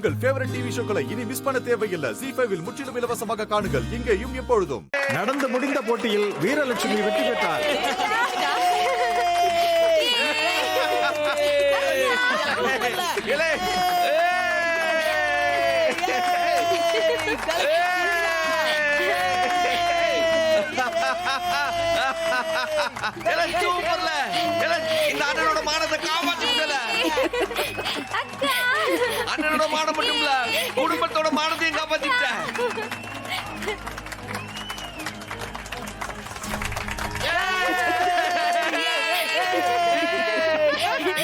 உங்கள் favourite TV ஷோக்களை இனி miss பண்ண தேவையில்லை. ZEE5 இல் முற்றிலும் இலவசமாக காணுங்கள். இங்கேயும் எப்பொழுதும். நடந்து முடிந்த போட்டியில் வீரலட்சுமி வெற்றி பெற்றார். அண்ணனோட மானத்தை காப்பாற்ற முடியல. அண்ணனோட மானம் மட்டும் இல்ல, குடும்பத்தோட மானத்தையும் காப்பாத்திட்டேன்.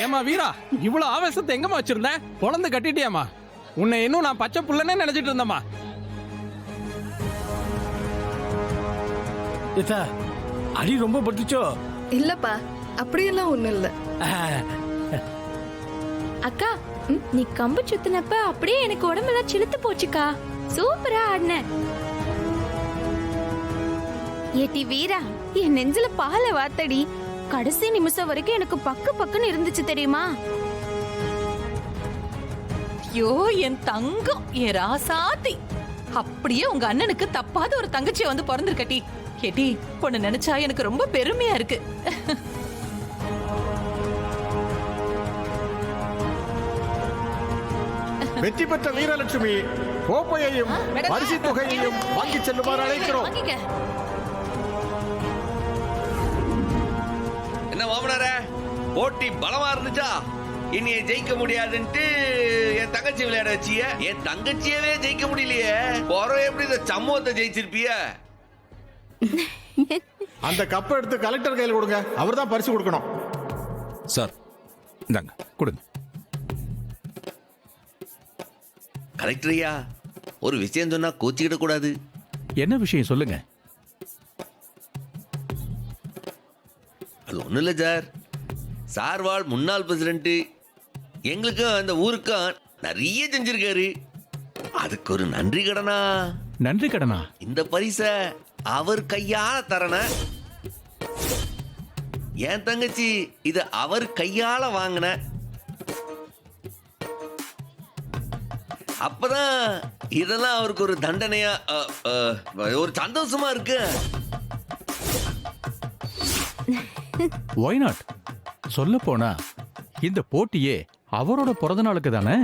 ஏமா வீரா, இவ்வளவு ஆவேசத்தை எங்கம்மா வச்சிருந்த? குழந்தை கட்டிட்டியாமா? உன்னை இன்னும் நான் பச்சை புள்ளனே நினைச்சிட்டு இருந்தம்மா. அடி ரொம்ப பட்டுச்சோ? இல்லப்பா, அப்படியெல்லாம் ஒண்ணும் இல்ல. அக்கா, நீ கம்பு சுத்தினப்ப அப்படியே எனக்கு உடம்பெல்லாம் சிலுத்து போச்சுக்கா. சூப்பரா ஆடின. ஏட்டி வீரா, என் நெஞ்சில பாலை வாத்தடி. கடைசி நிமிஷம் வரைக்கும் எனக்கு பக்கு பக்குன்னு இருந்துச்சு தெரியுமா? ஐயோ, என் தங்கம், என் ராசாத்தி. அப்படியே உங்க அண்ணனுக்கு தப்பாத ஒரு தங்கச்சியை வந்து பிறந்திருக்கட்டி. கேட்டி, பொண்ணு நினைச்சா எனக்கு ரொம்ப பெருமையா இருக்கு. வெற்றி பெற்ற வீரலட்சுமி கோப்பையையும் பரிசு தொகையையும் வாங்கி செல்லுமாறு அழைக்கிறோம். என்ன மாமனாரே, போட்டி பலமா இருந்துச்சா? இனி ஜெயிக்க முடியாதுன்ட்டு என் தங்கச்சி விளையாட வச்சிய. என் தங்கச்சியவே ஜெயிக்க முடியலையே, போற எப்படி இந்த சமூகத்தை ஜெயிச்சிருப்பிய? அந்த கப்பை எடுத்து கலெக்டர் கையில் கொடுங்க. அவர் தான் பரிசு கொடுக்கணும். சார், இந்தாங்க கொடுங்க. கலெக்டரையா, ஒரு விஷயம் சொன்னா கோச்சிக்கிட கூடாது. என்ன விஷயம் சொல்லுங்க. அது ஒண்ணும் இல்ல சார். சார்வால் முன்னாள் பிரசிடென்ட் எங்களுக்கும் அந்த ஊருக்கும் நிறைய செஞ்சிருக்காரு. அதுக்கு ஒரு நன்றி கடனா. நன்றி கடனா? இந்த பரிசை அவர் கையால தரண. என் தங்கச்சி இத அவர் கையால வாங்கின. அப்பதான் இதெல்லாம் அவருக்கு ஒரு தண்டனையா, ஒரு சந்தோஷமா இருக்கு. Why not? சொல்ல போனா இந்த போட்டியே அவரோட பிறந்த நாளுக்கு தானே.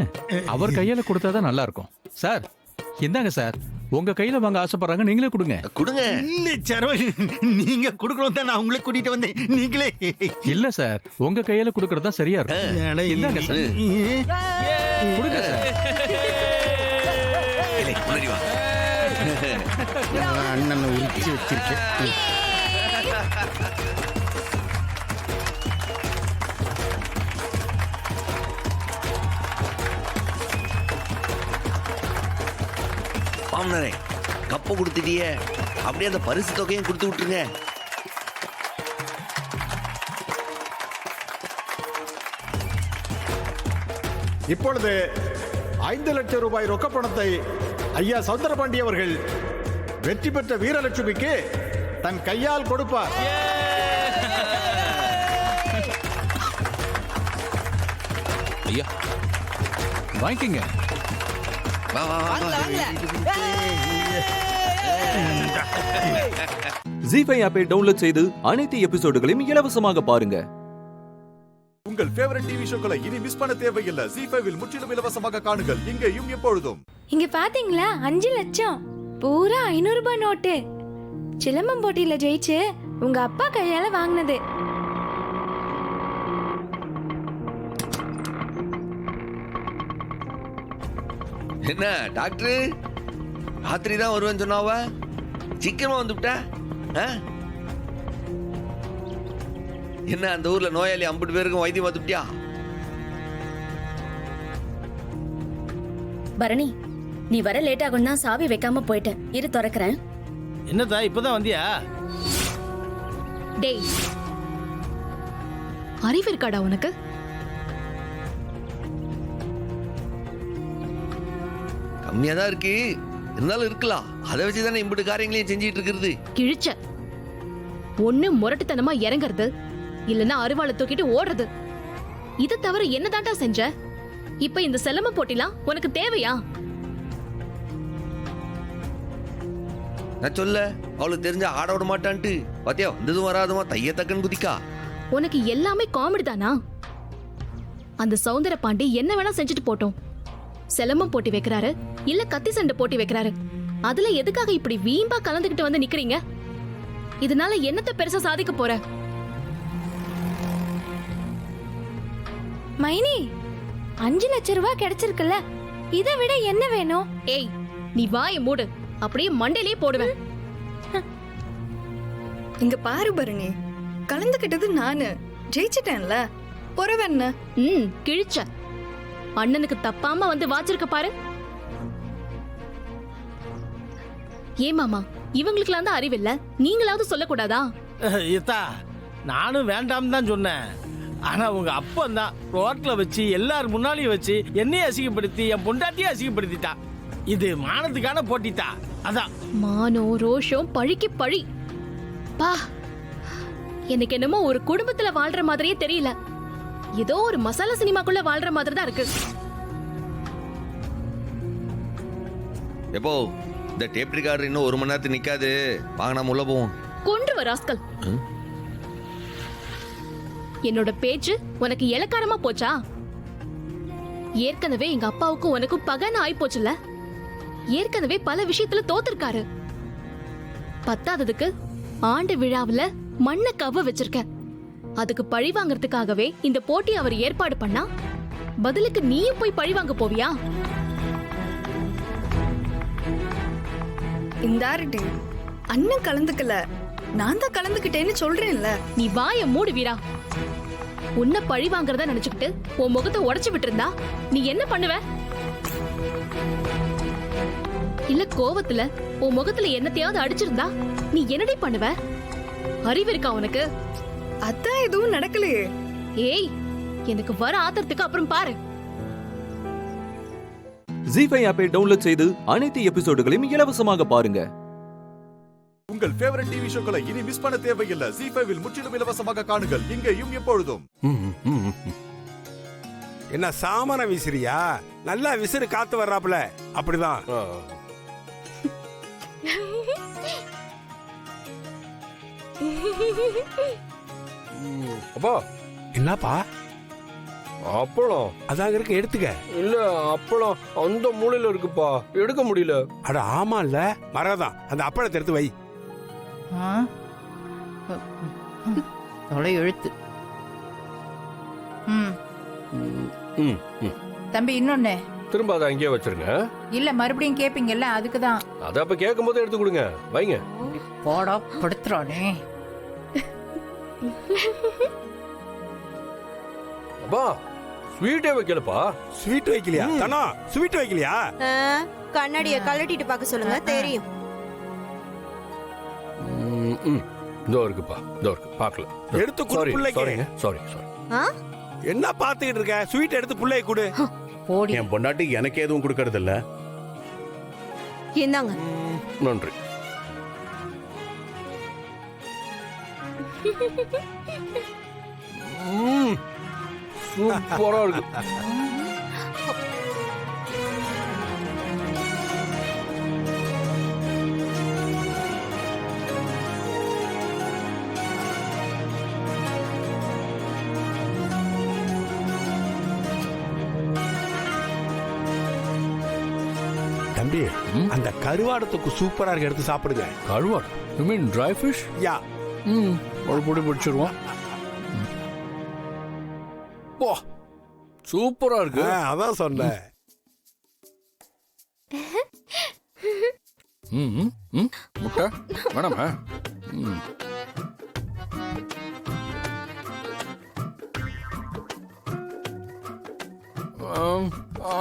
அவர் கையில கொடுத்தாதான் நல்லா இருக்கும். சார், இந்தாங்க சார், உங்க கையில வாங்க ஆசைப்படுறாங்க, நீங்களே கொடுங்க. கொடுங்க. நீங்க கொடுக்கணும் தான் நான் உங்களை கூட்டிட்டு வந்தேன். நீங்களே இல்ல சார், உங்க கையில கொடுக்கறதா சரியா இருக்கும். இந்தாங்க சார், கொடுங்க சார். முன்னாடி வா. அண்ணன் உரிச்சு வச்சிருக்கேன். மாமனாரே, கப்பை கொடுத்துட்டியே, அப்படியே அந்த பரிசு தொகையும் கொடுத்து விட்டுருங்க. இப்பொழுது 5 லட்சம் ரூபாய் ரொக்க பணத்தை ஐயா சௌந்தரபாண்டி அவர்கள் வெற்றி பெற்ற வீரலட்சுமிக்கு தன் கையால் கொடுப்பார். ஐயா, வாங்கிக்கங்க. வா வா வா. ZEE5 ஆப்பை டவுன்லோட் செய்து அனைத்து எபிசோடுகளையும் இலவசமாக பாருங்க. உங்கள் ஃபேவரட் டிவி ஷோக்களை இனி மிஸ் பண்ண தேவையில்லை. ZEE5 இல் முற்றிலும் இலவசமாக காணுங்கள். இங்கேயும் எப்பொழுதும். இங்க பாத்தீங்களா, 5 லட்சம் பூரா 500 ரூபாய் நோட்டு. சிலம்பம் போட்டியில ஜெயிச்சு உங்க அப்பா கையால வாங்கினது. என்ன டாக்டர், ராத்திரி தான் வருவேன்னு சொன்னாவ, சீக்கிரமா வந்துவிட்ட? என்ன அந்த ஊர்ல நோயாளி 50 பேருக்கும் வைத்தியம் பார்த்துட்டியா? பரணி, நீ வர லேட் ஆகும் தான் சாவி வைக்காம போயிட்டேன். இரு திறக்கிறேன். என்னதா இப்பதான் வந்தியா? டேய், அறிவு இருக்காடா உனக்கு? கம்மியா தான் இருக்கு, இருந்தாலும் இருக்கலாம். அதை வச்சுதானே இம்புட்டு காரியங்களையும் செஞ்சிட்டு இருக்கிறது. கிழிச்ச ஒண்ணு முரட்டுத்தனமா இறங்குறது, இல்லன்னா அருவாளை தூக்கிட்டு ஓடுறது. இதை தவிர என்னதான்டா செஞ்ச? இப்ப இந்த சிலம்ப போட்டிலாம் உனக்கு தேவையா? நான் சொல்ல அவளுக்கு தெரிஞ்ச ஆட விட மாட்டான்ட்டு பாத்தியா, வந்ததும் வராதுமா தைய தக்கன் குதிக்கா. உனக்கு எல்லாமே காமெடி தானா? அந்த சௌந்தர பாண்டி என்ன வேணா செஞ்சுட்டு போட்டோம். சிலம்பம் போட்டி வைக்கிறாரு, இல்ல கத்தி சண்டை போட்டி வைக்கிறாரு. அதுல எதுக்காக இப்படி வீம்பா கலந்துகிட்டு வந்து நிக்கிறீங்க? இதனால என்னத்த பெருசா சாதிக்க போற? மைனி 5 லட்சம் ரூபாய் கிடைச்சிருக்குல்ல, இதை விட என்ன வேணும்? ஏய், நீ வாயை மூடு, அப்படியே மண்டையிலே போடுவேன். இங்க பாரு பரணி, கலந்துக்கிட்டது நானு, ஜெயிச்சிட்டேன்ல, பொறவென்ன? கிழிச்ச அண்ணனுக்கு தப்பாம வந்து வாச்சிருக்க பாரு. ஏன் மாமா, இவங்களுக்குலாம் தான் அறிவில்ல, நீங்களாவது சொல்லக்கூடாதா? இத்தா, நானும் வேண்டாம் தான் சொன்னேன். ஆனா உங்க அப்பன் தான் ரோட்ல வச்சு எல்லாரும் முன்னாலையும் வச்சு என்னையும் அசிங்கப்படுத்தி என் பொண்டாட்டியும் அசிங்கப்படுத்திட்டா. இது மானத்துக்கான போட்டித்தா. அதான் மானோ ரோஷம் பழிக்கு பழி. பா, எனக்கு என்னமோ ஒரு குடும்பத்துல வாழ்ற மாதிரியே தெரியல, ஏதோ ஒரு மசாலா சினிமாக்குள்ள வாழ்ற மாதிரி தான் இருக்கு. எப்போ இந்த டேப் ரிகார்டர் இன்னும் 1 மணி நேரத்துக்கு நிக்காது, வாங்க நாம உள்ள போவோம். கொன்று வர ராஸ்கல். என்னோட பேச்சு உனக்கு இலக்காரமா போச்சா? ஏற்கனவே எங்க அப்பாவுக்கும் உனக்கும் பகன்னு ஆயி போச்சுல. ஏற்கனவே பல விஷயத்துல தோத்துருக்காரு. பத்தாததுக்கு ஆண்டு விழாவுல மண்ணை கவ வச்சிருக்க. அதுக்கு பழி வாங்கறதுக்காகவே இந்த போட்டி அவர் ஏற்பாடு பண்ணா, பதிலுக்கு நீயும் போய் பழி வாங்க போவியா? இந்தாருடி, அண்ணன் கலந்துக்கல, நான் தான் கலந்துக்கிட்டேன்னு சொல்றேன்ல. நீ வாய மூடு வீரா. உன்னை பழி வாங்குறதா நினைச்சுக்கிட்டு உன் முகத்தை உடைச்சு விட்டுருந்தா நீ என்ன பண்ணுவ? இல்ல கோவத்துல உன் முகத்துல என்னத்தையாவது அடிச்சிருந்தா நீ என்னடி பண்ணுவ? அறிவு இருக்கா உனக்கு? அதான் எதுவும் நடக்கலையே. ஏய், எனக்கு வர ஆத்திரத்துக்கு அப்புறம் பாரு. ஜி5 ஆப்பை டவுன்லோட் செய்து அனைத்து எபிசோடுகளையும் இலவசமாக பாருங்க. உங்கள் ஃபேவரட் டிவி ஷோக்களை இனி மிஸ் பண்ண தேவையில்லை. ஜி5 இல் முற்றிலும் இலவசமாக காணுங்கள், இங்கேயும் எப்பொழுதும். என்ன சாமான விசிறியா? நல்லா விசிறு காத்து வர்றாப்ல, அப்படிதான். அப்பா என்னப்பா? அப்பளம் அதாக இருக்க, எடுத்துக்க. இல்ல, அப்பளம் அந்த மூலையில இருக்குப்பா, எடுக்க முடியல. அட ஆமா இல்ல, மறதான். அந்த அப்பளத்தை எடுத்து வை. தொலை எழுத்து. தம்பி, இன்னொன்னு திரும்ப அதை அங்கேயே வச்சிருங்க. இல்ல, மறுபடியும் கேப்பீங்கல்ல, அதுக்குதான். அத அப்ப கேட்கும் போது எடுத்து கொடுங்க, வைங்க. போடா படுத்துறானே. அப்பா, ஸ்வீட்டே வைக்கலப்பா. ஸ்வீட் வைக்கலையா? தானா ஸ்வீட் வைக்கலையா? கண்ணாடிய கழட்டிட்டு பார்க்க சொல்லுங்க, தெரியும். இதோ இருக்குப்பா, இதோ இருக்கு, பார்க்கல. எடுத்து குடு புள்ளைக்கு. சாரி. என்ன பாத்துக்கிட்டு இருக்க? ஸ்வீட் எடுத்து புள்ளைக்கு கொடு. என் பொண்டாட்டி எனக்கு எதுவும் கொடுக்கறது இல்ல. இந்தாங்க. நன்றி. சூப்பரா இருக்கு. தம்பி, அந்த கருவாடத்துக்கு சூப்பரா இருக்கு, எடுத்து சாப்பிடுங்க. கருவாடு? You mean dry fish? Yeah. ஒரு பொடி பிடிச்சிருவோம். போ, சூப்பரா இருக்கு. அதான் சொன்னேன். முட்டை வேணாமா?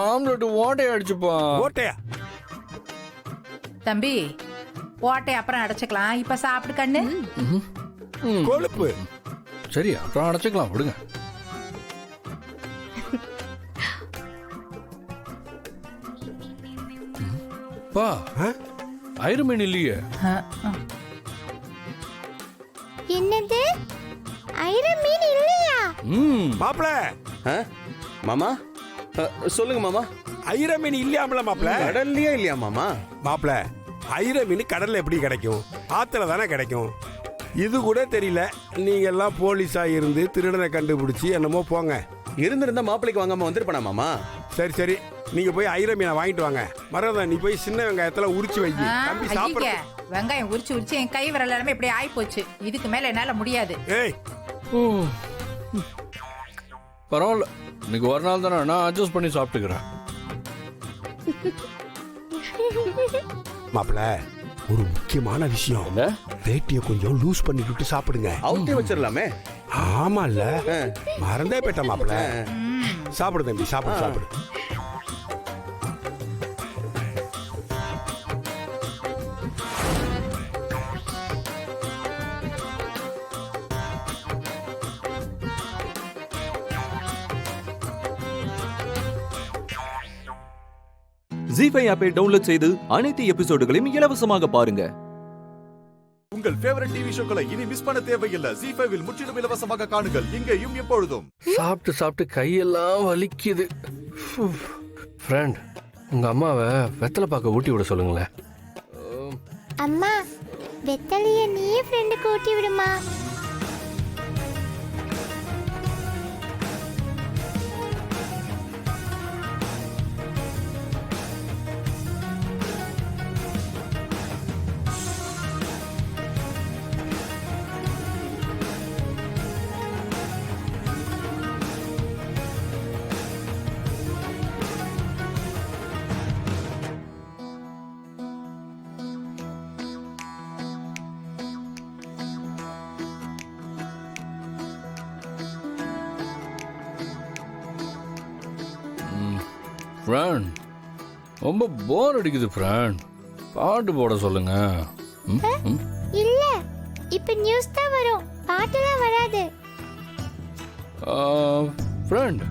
ஆம்லெட் ஓட்டையை அடிச்சுப்பா. ஓட்டையா? தம்பி, ஓட்டை அப்புறம் அடைச்சுக்கலாம், இப்ப சாப்பிடு கண்ணு. கொழுப்பு. சரி, அப்புறம் அடைச்சுக்கலாம், விடுங்க. பா, ஐரன் மீன் இல்லையே. என்னது? ஐரன் மீன் இல்லையா? மாப்பிள, மாமா, சொல்லுங்க மாமா. ஐர மீன் இல்லையாமல மாப்பிள? கடல்லயே இல்லையா மாமா? மாப்பிள ஐர மீன் கடல்ல எப்படி கிடைக்கும்? ஆத்துல தானே கிடைக்கும். இது கூட தெரியல. நீங்க எல்லாம் போலீஸா இருந்து திருடனை கண்டுபிடிச்சி என்னமோ போங்க. இருந்திருந்தா மாப்பிளைக்கு வாங்காம வந்திருப்பா மாமா. சரி சரி, நீங்க போய் ஐர மீனை வாங்கிட்டு வாங்க. மறந்தா நீ போய் சின்ன வெங்காயத்துல உரிச்சு வை. தம்பி சாப்பிட வெங்காயம் உரிச்சு உரிச்சு என் கை விரல் எல்லாமே இப்படி ஆயி போச்சு. இதுக்கு மேல என்னால முடியாது. ஏய் பரவாயில்ல, இன்னைக்கு ஒரு நாள் தானே, நான் அட்ஜஸ்ட் பண்ணி சாப்பிட்டுக்கிறேன். மாப்பிள ஒரு முக்கியமான விஷயம். வேட்டியை கொஞ்சம் லூஸ் பண்ணிட்டு சாப்பிடுங்க. அவுட்டே வச்சிடலாமே. ஆமா இல்ல, மறந்தே போயிட்ட மாப்பிள. சாப்பிடு தம்பி, சாப்பிடு சாப்பிடு. ஜீ5 ஆப்பை டவுன்லோட் செய்து அனைத்து எபிசோடுகளையும் இலவசமாக பாருங்க. உங்கள் ஃபேவரட் டிவி ஷோக்களை இனி மிஸ் பண்ண தேவையில்லை. ஜீ5 இல் முற்றிலும் இலவசமாக காணுங்கள், இங்கேயும் எப்பொழுதும். சாப்பிட்டு சாப்பிட்டு கையெல்லாம் வலிக்குது. ஃப்ரெண்ட், உங்க அம்மாவை வெத்தலை பாக்க ஊட்டி விட சொல்லுங்களேன். அம்மா, வெத்தலைய நீயே ஃப்ரெண்டுக்கு ஊட்டி விடுமா. ஃப்ரெண்ட், ரொம்ப போர் அடிக்குது ஃப்ரெண்ட், பாட்டு போட சொல்லுங்க. இல்ல, இப்ப நியூஸ் தான் வரும், பாட்டுலாம் வராது. ஃப்ரெண்ட்,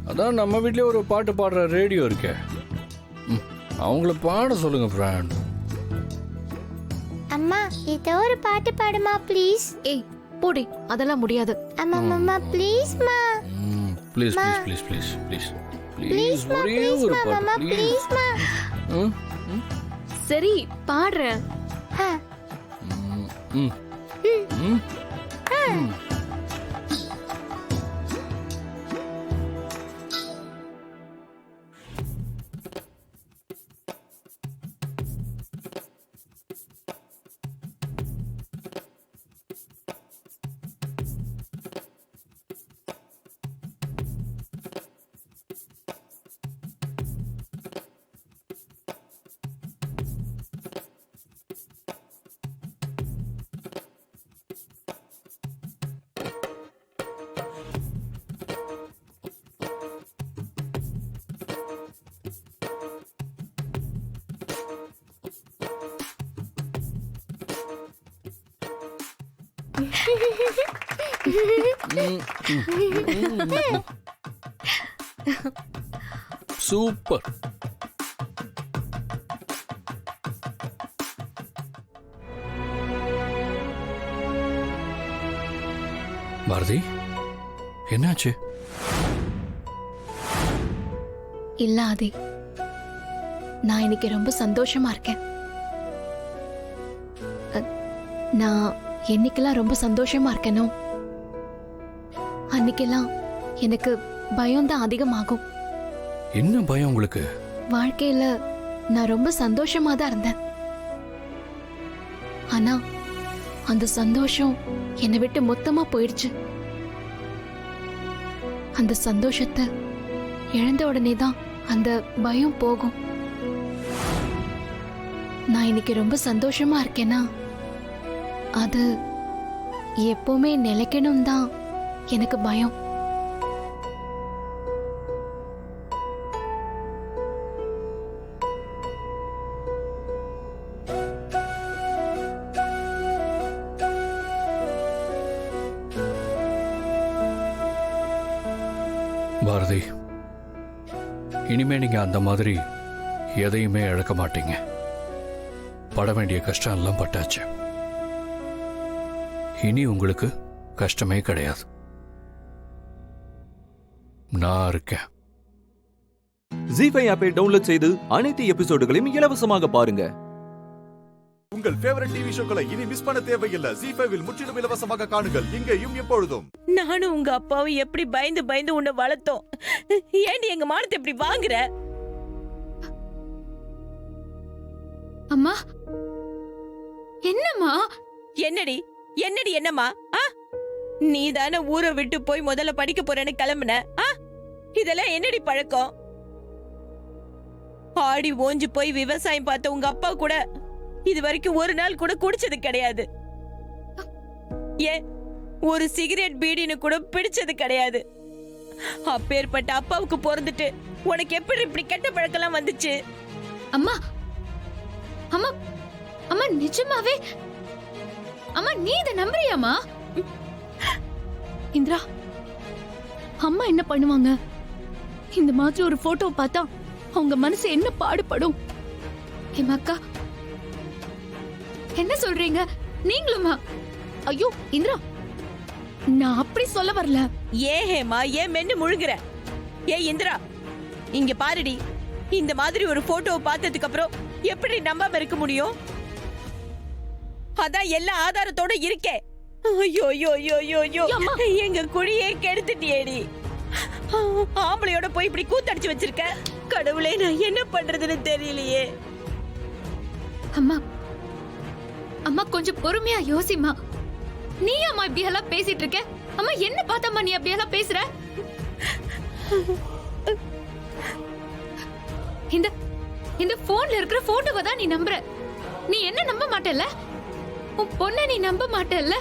அதான் நம்ம வீட்லயே ஒரு பாட்டு பாடுற ரேடியோ இருக்கே, அவங்கள பாட சொல்லுங்க ஃப்ரெண்ட். அம்மா, ஏதோ ஒரு பாட்டு பாடுமா ப்ளீஸ். ஏய் போடி, அதெல்லாம் முடியாது. அம்மா அம்மா ப்ளீஸ் மா. Please please please please please please ஒரே ஒரு பாட்டு ப்ளீஸ். சரி பாடுறேன். சூப்பர். பாரதி, என்னாச்சு? இல்ல ஆதி, நான் இன்னைக்கு ரொம்ப சந்தோஷமா இருக்கேன். நான் என்னைக்கெல்லாம் ரொம்ப சந்தோஷமா இருக்கேனோ அன்னைக்கெல்லாம் எனக்கு பயம் தான் அதிகமாகும். என்ன பயம் உங்களுக்கு? வாழ்க்கையில நான் ரொம்ப சந்தோஷமா தான் இருந்தேன். ஆனா அந்த சந்தோஷம் என்னை விட்டு மொத்தமா போயிடுச்சு. அந்த சந்தோஷத்தை இழந்த உடனே தான் அந்த பயம் போகும். நான் இன்னைக்கு ரொம்ப சந்தோஷமா இருக்கேனா அது எப்பவுமே நிலைக்கணும் தான் எனக்கு பயம். பாரதி, இனிமே நீங்க அந்த மாதிரி எதையுமே இழக்க மாட்டீங்க. பட வேண்டிய கஷ்டம் எல்லாம் பட்டாச்சு. இனி உங்களுக்கு கஷ்டமே கிடையாது. நான் இருக்கேன். ஜீஃபை ஆப்பை டவுன்லோட் செய்து அனைத்து எபிசோடுகளையும் இலவசமாக பாருங்க. உங்கள் ஃபேவரட் டிவி ஷோக்களை இனி மிஸ் பண்ண தேவையில்லை. ஜீஃபைவில் முற்றிலும் இலவசமாக காணுங்கள் இங்கேயும் எப்பொழுதும். நானும் உங்க அப்பாவும் எப்படி பயந்து பயந்து உன்னை வளர்த்தோம். ஏண்டி எங்க மானத்தை எப்படி வாங்குற? அம்மா என்னம்மா? என்னடி என்னடி என்னம்மா? நீ தானே ஊரை விட்டு போய் முதல்ல படிக்க போறேன்னு கிளம்புன. இதெல்லாம் என்னடி பழக்கம்? ஆடி ஓஞ்சு போய் விவசாயம் பார்த்த உங்க அப்பா கூட இது வரைக்கும் ஒரு நாள் கூட குடிச்சது கிடையாது. ஏன் ஒரு சிகரெட் பீடின்னு கூட பிடிச்சது கிடையாது. அப்பேற்பட்ட அப்பாவுக்கு பிறந்துட்டு உனக்கு எப்படி இப்படி கெட்ட பழக்கம்லாம் வந்துச்சு? அம்மா அம்மா அம்மா நிஜமாவே அம்மா நீ இத நம்புறியாமா? இந்திரா அம்மா என்ன பண்ணுவாங்க? இந்த மாதிரி ஒரு போட்டோ பார்த்தா அவங்க மனசு என்ன பாடுபடும்? அக்கா என்ன சொல்றீங்க நீங்களுமா? ஐயோ இந்திரா நான் அப்படி சொல்ல வரல. ஏன் ஹேமா ஏன் மென்னு முழுங்குற? ஏ இந்திரா இங்க பாருடி, இந்த மாதிரி ஒரு போட்டோவை பார்த்ததுக்கு அப்புறம் எப்படி நம்பாம இருக்க முடியும்? அதான் எல்லா ஆதாரத்தோட இருக்கே. ஐயோ ஐயோ ஐயோ ஐயோ எங்க குடியே கெடுத்துட்டியேடி. ஆம்பளையோட போய் இப்படி கூத்தடிச்சு வச்சிருக்க. கடவுளே நான் என்ன பண்றதுன்னு தெரியலையே. அம்மா அம்மா கொஞ்சம் பொறுமையா யோசிமா. நீ அம்மா இப்படி எல்லாம் பேசிட்டு இருக்க? அம்மா என்ன பார்த்தம்மா நீ அப்படி எல்லாம் பேசுற? இந்த இந்த போன்ல இருக்கிற போட்டோவை தான் நீ நம்புற. நீ என்ன நம்ப மாட்டல்ல? உன் பொண்ண நீ நம்ப மாட்டல்ல?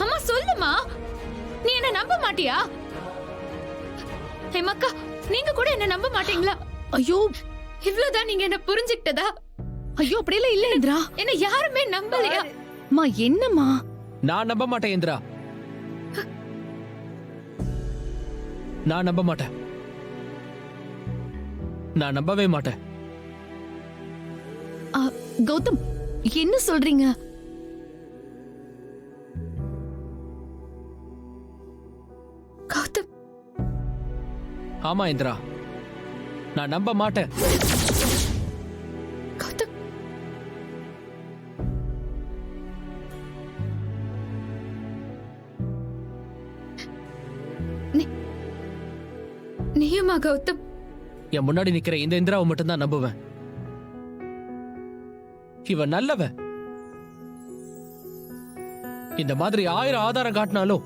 அம்மா சொல்லுமா, நீ என்ன நம்ப மாட்டியா? மக்கா நீங்க கூட என்ன நம்ப மாட்டீங்களா? ஐயோ இவ்வளவுதான் நீங்க என்ன புரிஞ்சுக்கிட்டதா? ஐயோ அப்படியெல்லாம் இல்ல இந்திரா, என்ன யாருமே நம்பலையா? அம்மா என்னம்மா? நான் நம்ப மாட்டேன் இந்திரா, நான் நம்ப மாட்டேன். நான் நம்பவே மாட்டேன். கௌதம் என்ன சொல்றீங்க? கௌதம் ஆமா இந்திரா, நான் நம்ப மாட்டேன். கௌதம் நீயுமா கௌதம்? என் முன்னாடி நிக்கிற இந்த இந்திராவை மட்டும்தான் நம்புவேன். இவ நல்லவ. இந்த மாதிரி 1000 ஆதாரம் காட்டினாலும்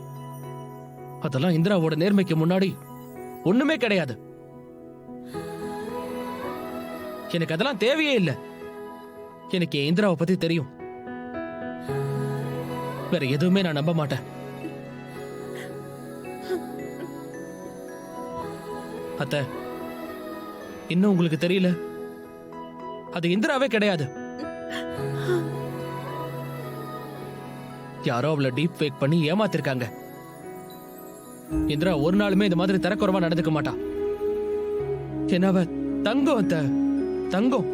அதெல்லாம் இந்திராவோட நேர்மைக்கு முன்னாடி ஒண்ணுமே கிடையாது. எனக்கு அதெல்லாம் தேவையே இல்லை. எனக்கு என் இந்திராவை பத்தி தெரியும். வேற எதுவுமே நான் நம்ப மாட்டேன். அத்தை, இன்னும் உங்களுக்கு தெரியல, அது இந்திராவே கிடையாது. யாரோ அவளை டீப் ஃபேக் பண்ணி ஏமாத்திருக்காங்க. இந்திரா ஒரு நாளுமே இந்த மாதிரி தரக்குறவா நடந்துக்க மாட்டா. என்னவ தங்கம் அத்தை, தங்கம்.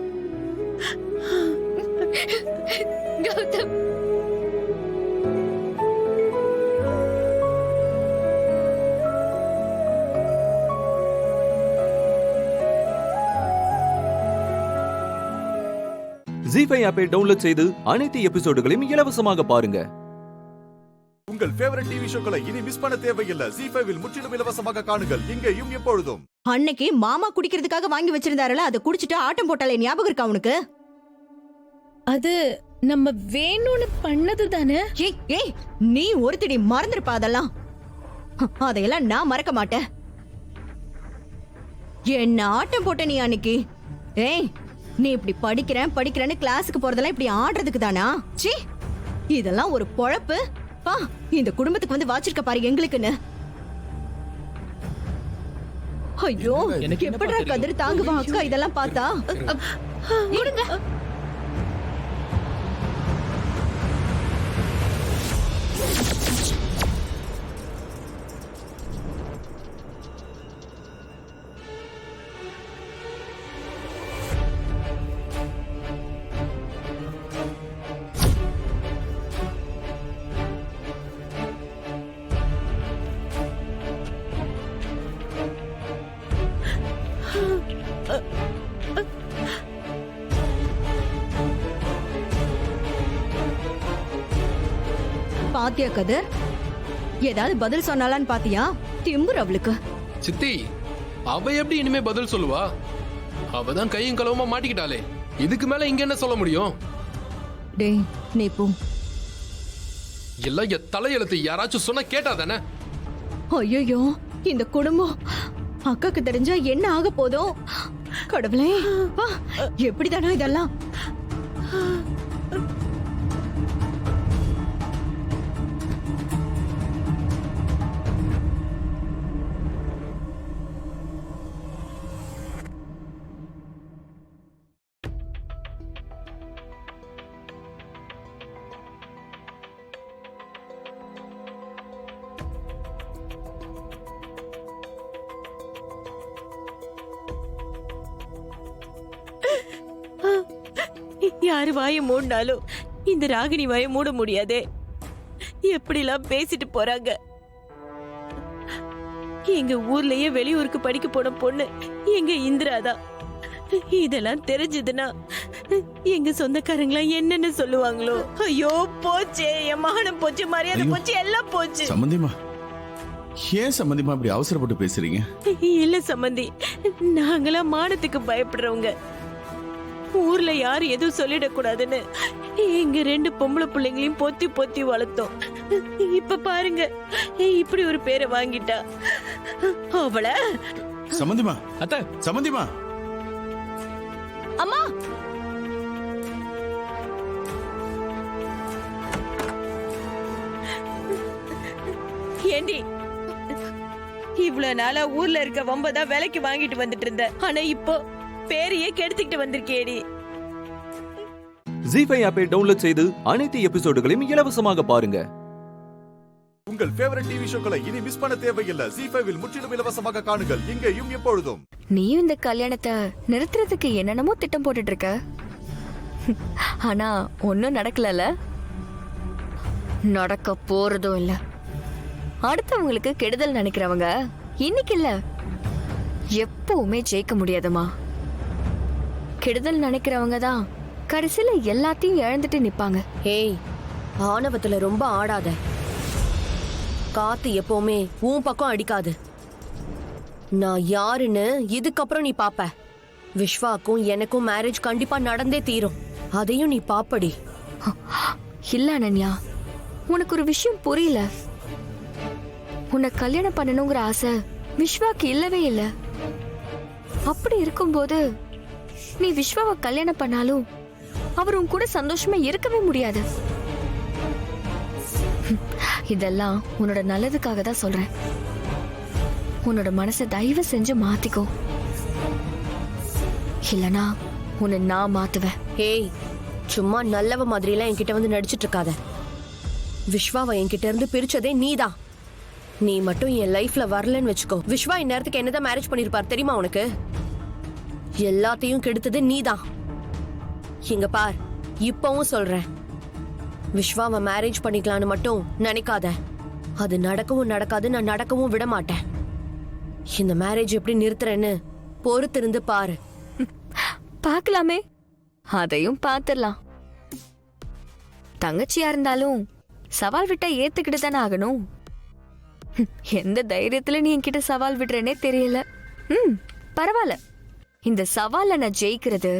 கௌதம் ஜீஃபை ஆப்பை டவுன்லோட் செய்து அனைத்து எபிசோடுகளையும் இலவசமாக பாருங்க. உங்கள் ஃபேவரட் டிவி ஷோக்களை இனி மிஸ் பண்ண தேவையில்லை. ஜீஃபைவில் முற்றிலும் இலவசமாக காணுங்கள் இங்கேயும் எப்பொழுதும். அன்னைக்கு மாமா குடிக்கிறதுக்காக வாங்கி வச்சிருந்தாருல, அதை குடிச்சிட்டு ஆட்டம் போட்டாலே ஞாபகம் இருக்கா உனக்கு? அது நம்ம வேணும்னு பண்ணது தானே. ஏய் நீ ஒருத்தடி மறந்துருப்பா அதெல்லாம். அதையெல்லாம் நான் மறக்க மாட்டேன். என்ன ஆட்டம் போட்ட நீ அன்னைக்கு? ஏய் நீ இப்படி படிக்கிறேன்னு கிளாஸுக்கு போறதெல்லாம் இப்படி ஆடுறதுக்கு தானா? சீ, இதெல்லாம் ஒரு பொழப்பு? இந்த குடும்பத்துக்கு வந்து வாச்சிருக்க பாரு எங்களுக்குன்னு. ஐயோ எப்படிடா கதிர் தாங்குவா அக்கா இதெல்லாம் பார்த்தா? பாத்தியா கதிர், ஏதாவது பதில் சொன்னாலான்னு பாத்தியா? திம்புர் அவளுக்கு. சித்தி, அவ எப்படி இனிமே பதில் சொல்லுவா? அவ தான் கையும் களவுமா மாட்டிக்கிட்டாளே. இதுக்கு மேல இங்க என்ன சொல்ல முடியும்? டேய் நீ போ. எல்லாம் என் தலையெழுத்து. யாராச்சும் சொன்னா கேட்டா தானே? ஐயோ, இந்த குடும்பம் அக்காக்கு தெரிஞ்சா என்ன ஆக போதோ? கடவுளே, எப்படிதானா இதெல்லாம்? யாரு வாயை மூடினாலும் இந்த ராகினி வாயை மூட முடியாதே. எப்படிலாம் பேசிட்டு போறாங்க. எங்க ஊர்லயே வெளியூருக்கு படிக்க போன பொண்ணு எங்க இந்திராதான். இதெல்லாம் தெரிஞ்சதுன்னா எங்க சொந்தக்காரங்களா என்னென்ன சொல்லுவாங்களோ? ஐயோ போச்சே, என் மானம் போச்சு, மரியாதை போச்சு, எல்லாம் போச்சு. சம்பந்திமா, ஏன் சம்பந்திமா இப்படி அவசரப்பட்டு பேசுறீங்க? இல்ல சம்பந்தி, நாங்களாம் மானத்துக்கு பயப்படுறவங்க. ஊர்ல யாரும் எதுவும் சொல்லிடக்கூடாதுன்னு எங்க 2 பொம்பளை பிள்ளைங்களையும் பொத்தி பொத்தி வளர்த்தோம். இப்ப பாருங்க, இப்படி ஒரு பேரை வாங்கிட்டா. அவள சம்பந்திமா, அத்தை, சம்பந்திமா. அம்மா, ஏண்டி இவ்வளவு நாளா ஊர்ல இருக்க வம்பதான் விலைக்கு வாங்கிட்டு வந்துட்டு இருந்த. ஆனா இப்போ பேரையே கெடுத்துக்கிட்டு வந்திருக்கேடி. ஜீ5 ஆப்பை டவுன்லோட் செய்து அனைத்து எபிசோடுகளையும் இலவசமாக பாருங்க. உங்கள் ஃபேவரட் டிவி ஷோக்களை இனி மிஸ் பண்ண தேவையில்லை. ஜீ5 முற்றிலும் இலவசமாக காணுங்கள், இங்கேயும் எப்பொழுதும். நீயும் இந்த கல்யாணத்தை நிறுத்துறதுக்கு என்னென்னமோ திட்டம் போட்டுட்டு இருக்க. ஆனா ஒன்னும் நடக்கலல. நடக்க போறதும் இல்ல. அடுத்தவங்களுக்கு கெடுதல் நினைக்கிறவங்க இன்னைக்கு இல்ல, எப்பவுமே ஜெயிக்க முடியாதுமா. கெடுதல் நினைக்கிறவங்க தான் கடைசியில எல்லாத்தையும் இழந்துட்டு நிப்பாங்க. ஏய், ஆணவத்துல ரொம்ப ஆடாத. காத்து எப்பவுமே உன் பக்கம் அடிக்காது. நான் யாருன்னு இதுக்கப்புறம் நீ பாப்ப. விஸ்வாக்கும் எனக்கும் மேரேஜ் கண்டிப்பா நடந்தே தீரும். அதையும் நீ பாப்படி. இல்ல அனன்யா, உனக்கு ஒரு விஷயம் புரியல. உன்னை கல்யாணம் பண்ணணுங்கிற ஆசை விஸ்வாக்கு இல்லவே இல்ல. அப்படி இருக்கும்போது நீ விஸ்வாவை கல்யாணம் பண்ணாலும் அவர் உன் கூட சந்தோஷமா இருக்கவே முடியாது. இதெல்லாம் உன்னோட நல்லதுக்காக தான் சொல்றேன். உன்னோட மனசை தயவு செஞ்சு மாத்திக்கோ, இல்லனா உன்னை நான் மாத்துவேன். ஏய், சும்மா நல்லவ மாதிரி எல்லாம் என்கிட்ட வந்து நடிச்சிட்டு இருக்காத. விஸ்வாவை என்கிட்ட இருந்து பிரிச்சதே நீதான். நீ மட்டும் என் லைஃப்ல வரலன்னு வச்சுக்கோ, விஸ்வா இந்நேரத்துக்கு என்னதான் மேரேஜ் பண்ணிருப்பார் தெரியுமா உனக்கு? எல்லாத்தையும் கெடுத்தது நீதான். இங்க பார், இப்பவும் சொல்றேன், விஸ்வாவை மேரேஜ் பண்ணிக்கலான்னு மட்டும் நினைக்காத. அது நடக்கவும் நடக்காது, நான் நடக்கவும் விட மாட்டேன். இந்த மேரேஜ் எப்படி நிறுத்துறேன்னு பொறுத்திருந்து பாரு. பார்க்கலாமே, அதையும் பார்த்துடலாம். தங்கச்சியா இருந்தாலும் சவால் விட்டா ஏத்துக்கிட்டு தானே ஆகணும். எந்த தைரியத்துல நீ என்கிட்ட சவால் விடுறேனே தெரியல. பரவாயில்ல, இந்த சவால நான் ஜெயிக்கிறது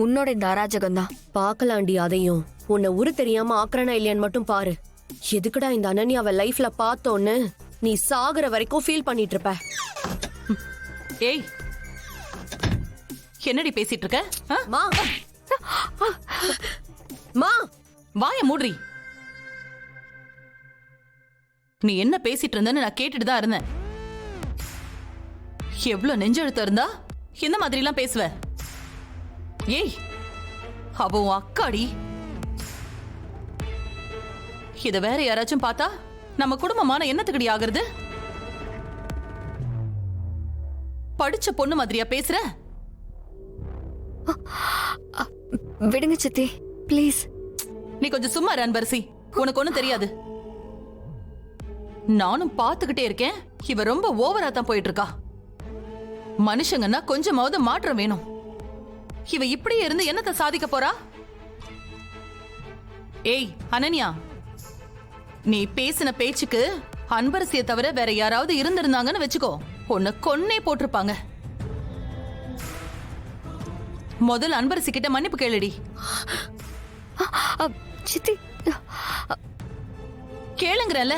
உன்னோட இந்த அராஜகம் தான். பாக்கலாண்டி, அதையும் உன்னை உரு தெரியாம ஆக்குறனா இல்லையான்னு மட்டும் பாரு. எதுக்குடா இந்த அனன்யாவை லைஃப்ல பார்த்தோன்னு நீ சாகுற வரைக்கும் ஃபீல் பண்ணிட்டு இருப்ப. ஏய், என்னடி பேசிட்டு இருக்க? மா, மா, வாய மூடுறி. நீ என்ன பேசிட்டு இருந்தன்னு நான் கேட்டுட்டு தான் இருந்தேன். எவ்வளவு நெஞ்செழுத்தம் இருந்தா என்ன மாதிரி எல்லாம் பேசுவ? ஏய், அவ உன் அக்காடி. இத வேற யாராச்சும் பார்த்தா நம்ம குடும்பமான என்னத்துக்கடி ஆகுறது? படிச்ச பொண்ணு மாதிரியா பேசுற? விடுங்க சித்தி, ப்ளீஸ். நீ கொஞ்சம் சும்மா இரு அன்பரசி, உனக்கு ஒண்ணும் தெரியாது. நானும் பாத்துக்கிட்டே இருக்கேன், இவ ரொம்ப ஓவரா தான் போயிட்டு இருக்கா. மனுஷங்கன்னா கொஞ்சமாவது மாற்றம் வேணும். இவ இப்படியே இருந்து என்னத்தை சாதிக்க போறா? ஏய் அனன்யா, நீ பேசின பேச்சுக்கு அன்பரசியை தவிர வேற யாராவது இருந்திருந்தாங்கன்னு வெச்சுக்கோ, உன்னை கொன்னே போட்டிருப்பாங்க. முதல் அன்பரசி கிட்ட மன்னிப்பு கேளுடி. சித்தி கேளுங்கறல.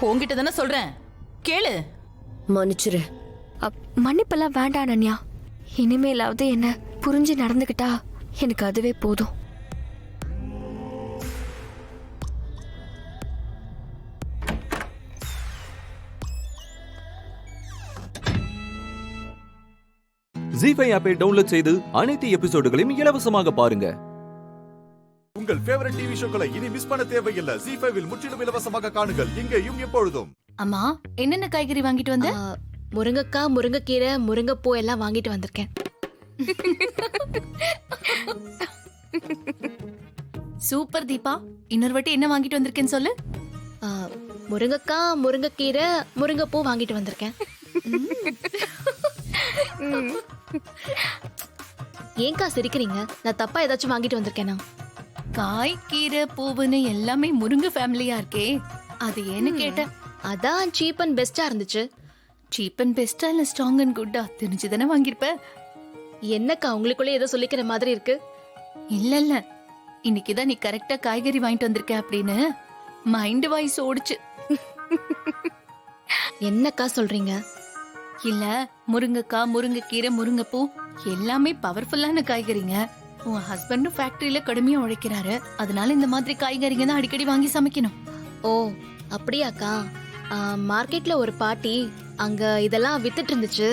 உன்கிட்ட தானே சொல்றேன், கேளு. மன்னிச்சிரு. மன்னிப்பெல்லாம் வேண்டாம் அனன்யா. இனிமேலாவது என்ன புரிஞ்சு நடந்துக்கிட்டா எனக்கு அதுவே போதும். ஜீஃபை ஆப்பை டவுன்லோட் செய்து அனைத்து எபிசோடுகளையும் இலவசமாக பாருங்க. உங்கள் ஃபேவரட் டிவி ஷோக்களை இனி மிஸ் பண்ண தேவையில்லை. ஜீஃபைவில் முற்றிலும் இலவசமாக காணுங்கள் இங்கேயும் எப்பொழுதும். அம்மா, என்னென்ன காய்கறி வாங்கிட்டு வந்த? முருங்கைக்காய், முருங்கைக்கீரை, முருங்கைப்பூ எல்லாம் வாங்கிட்டு வந்திருக்கேன். சூப்பர் தீபா. இன்னொரு வாட்டி என்ன வாங்கிட்டு வந்திருக்கேன்னு சொல்லு. முருங்கைக்காய், முருங்கைக்கீரை, முருங்கைப்பூ வாங்கிட்டு வந்திருக்கேன். ஏங்கா சிரிக்கிறீங்க? நான் தப்பா ஏதாச்சும் வாங்கிட்டு வந்திருக்கேனா? காய், கீரை, பூவுன்னு எல்லாமே முருங்கை ஃபேமிலியா இருக்கே, அது ஏன்னு கேட்டேன். அதான் சீப் அண்ட் பெஸ்டா இருந்துச்சு. சீப் அண்ட் பெஸ்டா இல்ல ஸ்ட்ராங் அண்ட் குட்டா தெரிஞ்சுதானே வாங்கிருப்ப. என்னக்கா உங்களுக்குள்ளே ஏதோ சொல்லிக்கிற மாதிரி இருக்கு? இல்ல இல்ல, இன்னைக்குதான் நீ கரெக்டா காய்கறி வாங்கிட்டு வந்திருக்க அப்படின்னு மைண்ட் வாய்ஸ் ஓடுச்சு. என்னக்கா சொல்றீங்க? இல்ல, முருங்கைக்காய், முருங்கைக்கீரை, முருங்கைப்பூ எல்லாமே பவர்ஃபுல்லான காய்கறிங்க. உன் ஹஸ்பண்டும் ஃபேக்டரியில கடுமையா உழைக்கிறாரு, அதனால இந்த மாதிரி காய்கறிங்க தான் அடிக்கடி வாங்கி சமைக்கணும். ஓ அப்படியாக்கா? மார்க்கெட்ல ஒரு பாட்டி அங்க இதெல்லாம் வித்துட்டு இருந்துச்சு.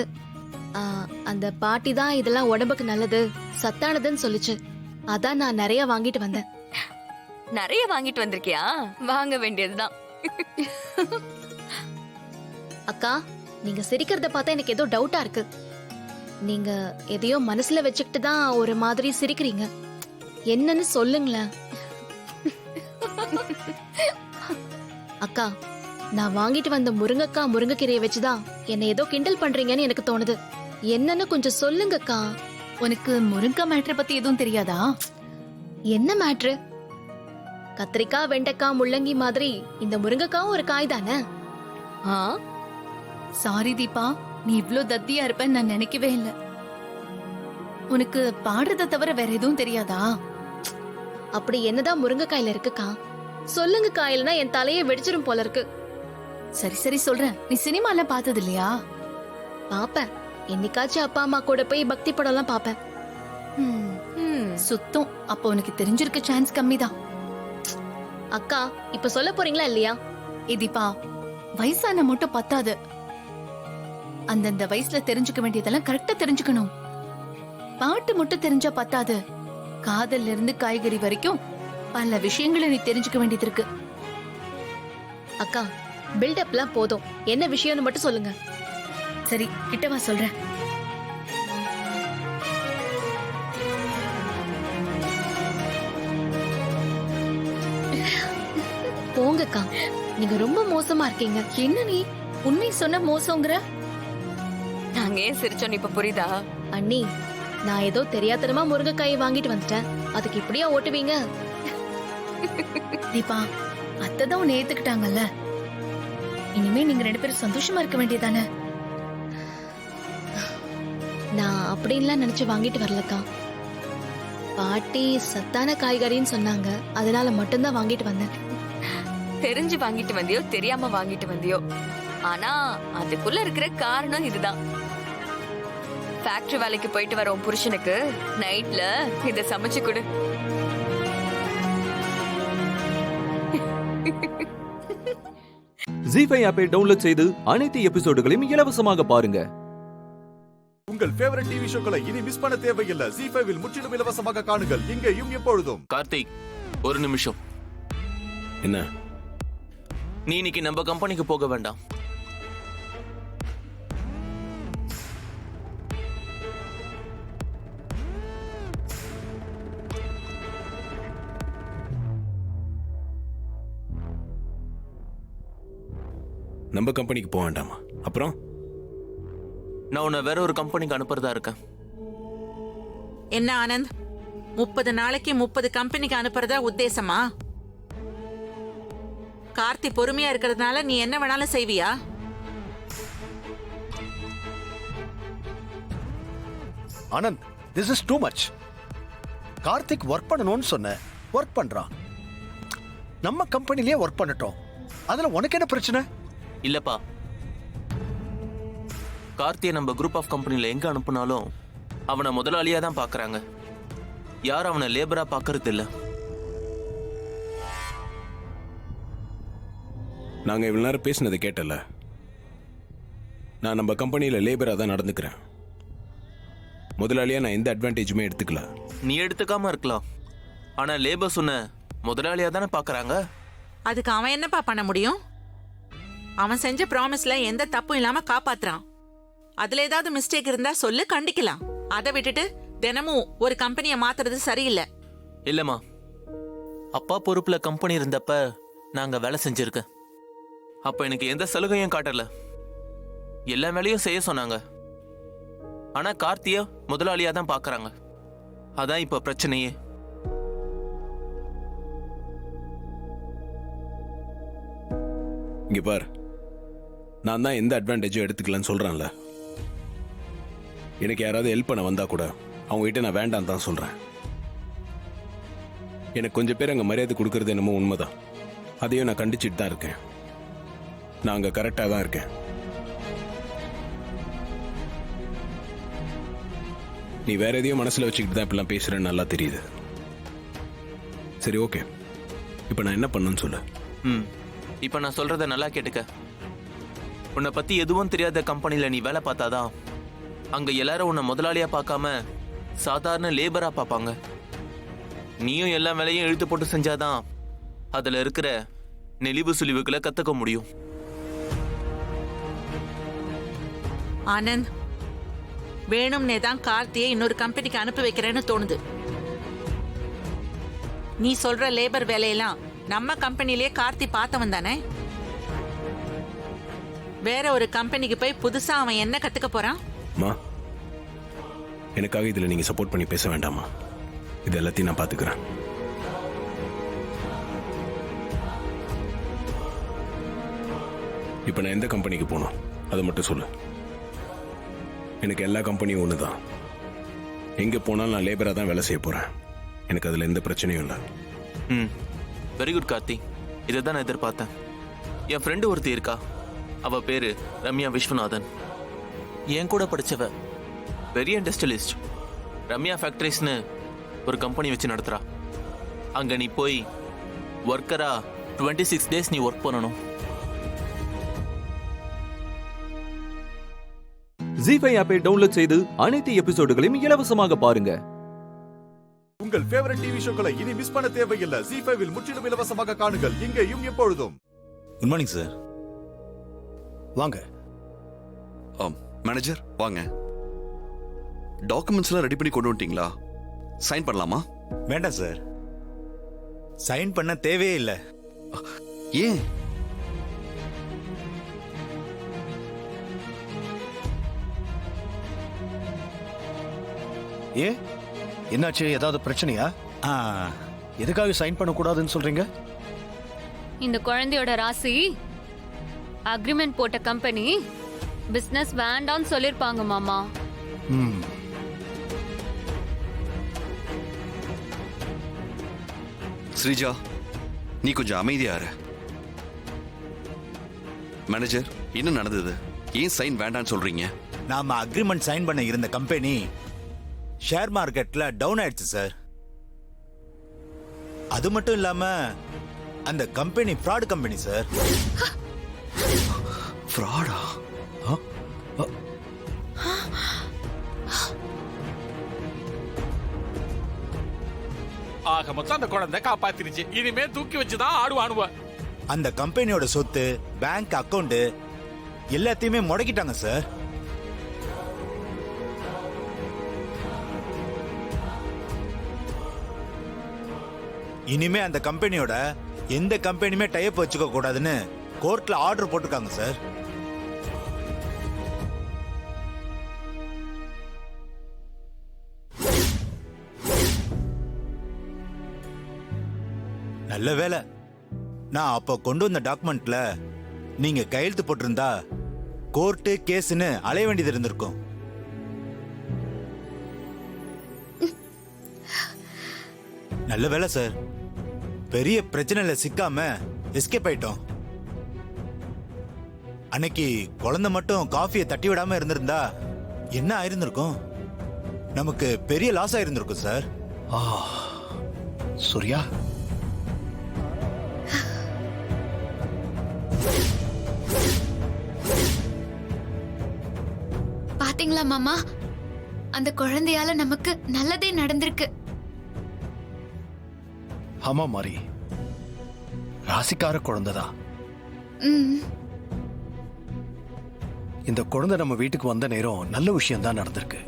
அந்த பாட்டி தான் இதெல்லாம் உடம்புக்கு நல்லது, சத்தானதுன்னு சொல்லுச்சு. அதான் நான் நிறைய வாங்கிட்டு வந்தேன். நிறைய வாங்கிட்டு வந்திருக்கியா? வாங்க வேண்டியதுதான். அக்கா, நீங்க சிரிக்கிறத பார்த்தா எனக்கு ஏதோ டவுட்டா இருக்கு. நீங்க எதையோ மனசுல வச்சுக்கிட்டு தான் ஒரு மாதிரி சிரிக்கிறீங்க. என்னன்னு சொல்லுங்களேன். அக்கா, நான் வாங்கிட்டு வந்த முருங்கைக்காய், முருங்கைக்கீரையை வச்சுதான் என்ன ஏதோ கிண்டல் பண்றீங்கன்னு எனக்கு தோணுது. என்னன்னு கொஞ்சம் சொல்லுங்கக்கா. உனக்கு முருங்கை மேட்டரை பத்தி எதுவும் தெரியாதா? என்ன மேட்ரு? கத்திரிக்காய், வெண்டைக்காய், முள்ளங்கி மாதிரி இந்த முருங்கைக்காவும் ஒரு காய் தானே? சாரி தீபா, நீ இவ்ளோ தத்தியா இருப்பேன்னு நான் நினைக்கவே இல்லை. உனக்கு பாடுறத தவிர வேற எதுவும் தெரியாதா? அப்படி என்னதான் முருங்கைக்காயில இருக்குக்கா? சொல்லுங்க. காயில்னா என் தலையை வெடிச்சிரும் போல இருக்கு. சரி சரி சொல்றேன். நீ சினிமா எல்லாம் பார்த்தது இல்லையா? பாப்பேன். என்னைக்காச்சும் அப்பா அம்மா கூட போய் பக்தி படம் எல்லாம் பாப்பேன். சுத்தம். அப்போ உனக்கு தெரிஞ்சிருக்க சான்ஸ் கம்மிதான். அக்கா, இப்ப சொல்ல போறீங்களா இல்லையா? தீபா, வயசான மட்டும் பத்தாது. அந்தந்த வயசுல தெரிஞ்சுக்க வேண்டியதெல்லாம் கரெக்டா தெரிஞ்சுக்கணும். பாட்டு மட்டும் தெரிஞ்சா பத்தாது. காதல்ல இருந்து காய்கறி வரைக்கும் பல விஷயங்களை நீ தெரிஞ்சுக்க வேண்டியது இருக்கு. அக்கா, பில்டப்லாம் போதும். என்ன விஷயம்னு மட்டும் சொல்லுங்க. சரி, கிட்டவா சொல்றேன். போங்கக்கா, நீங்க ரொம்ப மோசமா இருக்கீங்க. என்ன நீ உண்மை சொன்ன மோசங்கிற? நாங்க ஏன் சிரிச்சோம் இப்ப புரியுதா? அண்ணி, நான் ஏதோ தெரியாதனமா முருங்கைக்காயை வாங்கிட்டு வந்துட்டேன். அதுக்கு இப்படியா ஓட்டுவீங்க? தீபா, அத்தைதான் உன்னை ஏத்துக்கிட்டாங்கல்ல, இனிமே நீங்க ரெண்டு பேரும் சந்தோஷமா இருக்க வேண்டியதானே? நான் அப்படின்லாம் நினைச்சு வாங்கிட்டு வரலக்கா. பாட்டி சத்தான காய்கறின்னு சொன்னாங்க, அதனால மட்டும்தான் வாங்கிட்டு வந்தேன். தெரிஞ்சு வாங்கிட்டு வந்தியோ தெரியாம வாங்கிட்டு வந்தியோ, ஆனா அதுக்குள்ள இருக்கிற காரணம் இதுதான். ஃபேக்டரி வேலைக்கு போயிட்டு வர உன் புருஷனுக்கு நைட்ல இத சமைச்சு கொடு. ஜீஃபை ஆப்பை டவுன்லோட் செய்து அனைத்து எபிசோடுகளையும் இலவசமாக பாருங்க. உங்கள் ஃபேவரட் டிவி ஷோக்களை இனி மிஸ் பண்ண தேவையில்லை. ஜீஃபைவில் முற்றிலும் இலவசமாக காணுங்கள் இங்கேயும் எப்பொழுதும். கார்த்திக், ஒரு நிமிஷம். என்ன? நீ இன்னைக்கு நம்ம கம்பெனிக்கு போக வேண்டாம். நம்ம கம்பெனிக்கு போக வேண்டாமா? அப்புறம் நான் உன்னை வேற ஒரு கம்பெனிக்கு அனுப்புறதா இருக்கேன். என்ன ஆனந்த், 30 நாளைக்கு 30 கம்பெனிக்கு அனுப்புறதா உத்தேசமா? கார்த்தி பொறுமையா இருக்கிறதுனால நீ என்ன வேணாலும் செய்வியா? Anand, this is too much. Karthik work பண்ணணும்னு சொன்ன, ஒர்க் பண்றான். நம்ம கம்பெனிலேயே ஒர்க் பண்ணட்டும், அதுல உனக்கு என்ன பிரச்சனை? இல்லப்பா, கார்த்தியை நம்ம குரூப் ஆஃப் கம்பெனில எங்க அனுப்புனாலும் அவனை முதலாளியா தான் பாக்குறாங்க. யாரும் அவனை லேபரா பாக்குறது இல்ல. நாங்கள் இவ்வளோ நேரம் பேசினதை கேட்டல. நான் நம்ம கம்பெனியில் லேபராக தான் நடந்துக்கிறேன். முதலாளியாக நான் எந்த அட்வான்டேஜுமே எடுத்துக்கல. நீ எடுத்துக்காம இருக்கலாம், ஆனா லேபர் சொன்ன முதலாளியா தானே பாக்குறாங்க. அதுக்கு அவன் என்னப்பா பண்ண முடியும்? அவன் செஞ்ச ப்ராமிஸ்ல எந்த தப்பும் இல்லாம காப்பாத்துறான். அதுல ஏதாவது மிஸ்டேக் இருந்தா சொல்லு, கண்டிக்கலாம். அதை விட்டுட்டு தினமும் ஒரு கம்பெனியை மாத்துறது சரியில்லை. இல்லம்மா, அப்பா பொறுப்புல கம்பெனி இருந்தப்ப நாங்க வேலை செஞ்சிருக்கேன். அப்ப எனக்கு எந்த சலுகையும் காட்டல, எல்லா வேலையும் செய்ய சொன்னாங்க. ஆனா கார்த்திய முதலாளியா தான் பாக்குறாங்க. அதான் இப்ப பிரச்சனையே. இங்க பார், நான் தான் எந்த அட்வான்டேஜும் எடுத்துக்கலன்னு சொல்றேன்ல. எனக்கு யாராவது ஹெல்ப் பண்ண வந்தா கூட அவங்க கிட்ட நான் வேண்டாம் தான் சொல்றேன். எனக்கு கொஞ்சம் பேர் அங்கே மரியாதை கொடுக்கறது என்னமோ உண்மைதான். அதையும் நான் கண்டிச்சுட்டு தான் இருக்கேன். நான் அங்கே கரெக்டாக தான் இருக்கேன். நீ வேற எதையும் மனசில் வச்சுக்கிட்டு தான் இப்பெல்லாம் பேசுறேன்னு நல்லா தெரியுது. சரி, ஓகே, இப்போ நான் என்ன பண்ணணும்னு சொல்லு. இப்ப நான் சொல்றத நல்லா கேட்டுக்க. உன்னை பத்தி எதுவும் தெரியாத கம்பெனில நீ வேலை பார்த்தாதான் அங்க எல்லாரும் உன்னை முதலாளியா பார்க்காம சாதாரண லேபரா பார்ப்பாங்க. நீயும் எல்லா வேலையும் இழுத்து போட்டு செஞ்சாதான் அதுல இருக்கிற நெளிவு சுழிவுகளை கத்துக்க முடியும். ஆனந்த், வேணும்னே தான் கார்த்தியை இன்னொரு கம்பெனிக்கு அனுப்பி வைக்கிறேன்னு தோணுது. நீ சொல்ற லேபர் வேலையெல்லாம் நம்ம கம்பெனிலேயே கார்த்தி பார்த்தவன் தானே. வேற ஒரு கம்பெனிக்கு போய் புதுசா அவன் என்ன கத்துக்க போறான்? எனக்காக இதுல நீங்க சப்போர்ட் பண்ணி பேச வேண்டாமா? இது எல்லாத்தையும் நான் பாத்துக்கிறேன். இப்ப நான் எந்த கம்பெனிக்கு போகணும் அதை மட்டும் சொல்லு. எனக்கு எல்லா கம்பெனியும் ஒண்ணுதான். எங்க போனாலும் நான் லேபரா தான் வேலை செய்ய போறேன். எனக்கு அதுல எந்த பிரச்சனையும் இல்லை. வெரி குட் கார்த்தி, இதை தான் நான் எதிர்பார்த்தேன். என் ஃப்ரெண்டு ஒருத்தி இருக்கா, அவ பேரு ரம்யா விஸ்வநாதன். என் கூட படிச்சவ, பெரிய இண்டஸ்ட்ரியலிஸ்ட். ரம்யா ஃபேக்டரிஸ்னு ஒரு கம்பெனி வச்சு நடத்துறா. அங்க நீ போய் ஒர்க்கரா 26 டேஸ் நீ ஒர்க் பண்ணணும். ஜீஃபை ஆப்பை டவுன்லோட் செய்து அனைத்து எபிசோடுகளையும் இலவசமாக பாருங்க. உங்கள் ஃபேவரட் டிவி ஷோக்களை இனி மிஸ் பண்ண தேவையில்லை. ஜீஃபைவில் முற்றிலும் இலவசமாக காணுங்கள், இங்கேயும் எப்பொழுதும். Good morning sir. வாங்க. மேனேஜர் வாங்க. டாக்குமெண்ட்ஸ் எல்லாம் ரெடி பண்ணி கொண்டு வந்துட்டீங்களா? சைன் பண்ணலாமா? வேண்டாம் சார், சைன் பண்ண தேவையே இல்லை. ஏன்? ஏன் என்னாச்சு? ஏதாவது பிரச்சனையா? எதுக்காக சைன் பண்ணக்கூடாதுன்னு சொல்றீங்க? இந்த குழந்தையோட ராசி அக்ரிமெண்ட் போட்ட கம்பெனி பிசினஸ் வேண்டாம்னு சொல்லிருப்பாங்க மாமா. ஸ்ரீஜா, நீ கொஞ்சம் அமைதியா இரு. மேனேஜர், என்ன நடந்தது? ஏன் சைன் வேண்டாம்னு சொல்றீங்க? நாம அக்ரிமெண்ட் சைன் பண்ண இருந்த கம்பெனி ஷேர் மார்க்கெட்ல டவுன் ஆயிடுச்சு சார். அது மட்டும் இல்லாம அந்த கம்பெனி ஃப்ராட் கம்பெனி சார். ஃப்ராடா? ஆக மொத்தம் அந்த குழந்தை காப்பாத்திருச்சு. இனிமே தூக்கி வச்சுதான் ஆடுவானுவ. அந்த கம்பெனியோட சொத்து, பேங்க் அக்கவுண்ட் எல்லாத்தையுமே முடக்கிட்டாங்க சார். இனிமே அந்த கம்பெனியோட எந்த கம்பெனியுமே டைப் வச்சுக்க கூடாதுன்னு கோர்ட்ல ஆர்டர் போட்டிருக்காங்க சார். நல்ல வேலை, நான் அப்ப கொண்டு வந்த டாக்குமெண்ட்ல நீங்க கையெழுத்து போட்டிருந்தா கோர்ட்டு கேஸ்னு அலைய வேண்டியது இருந்திருக்கும். நல்ல வேலை சார், பெரிய பிரச்சனையில சிக்காம எஸ்கேப் ஆயிட்டோம். அன்னைக்கு குழந்தை மட்டும் காஃபியை தட்டி விடாம இருந்திருந்தா என்ன ஆயிருந்திருக்கும்? நமக்கு பெரிய லாஸ் ஆயிருந்திருக்கும் சார். சூர்யா, பாத்தீங்களா மாமா, அந்த குழந்தையால நமக்கு நல்லதே நடந்திருக்கு. ஆமா மாறி, ராசிக்கார குழந்தைதான். இந்த குழந்தை நம்ம வீட்டுக்கு வந்த நேரம் நல்ல விஷயம் தான் நடந்திருக்கு.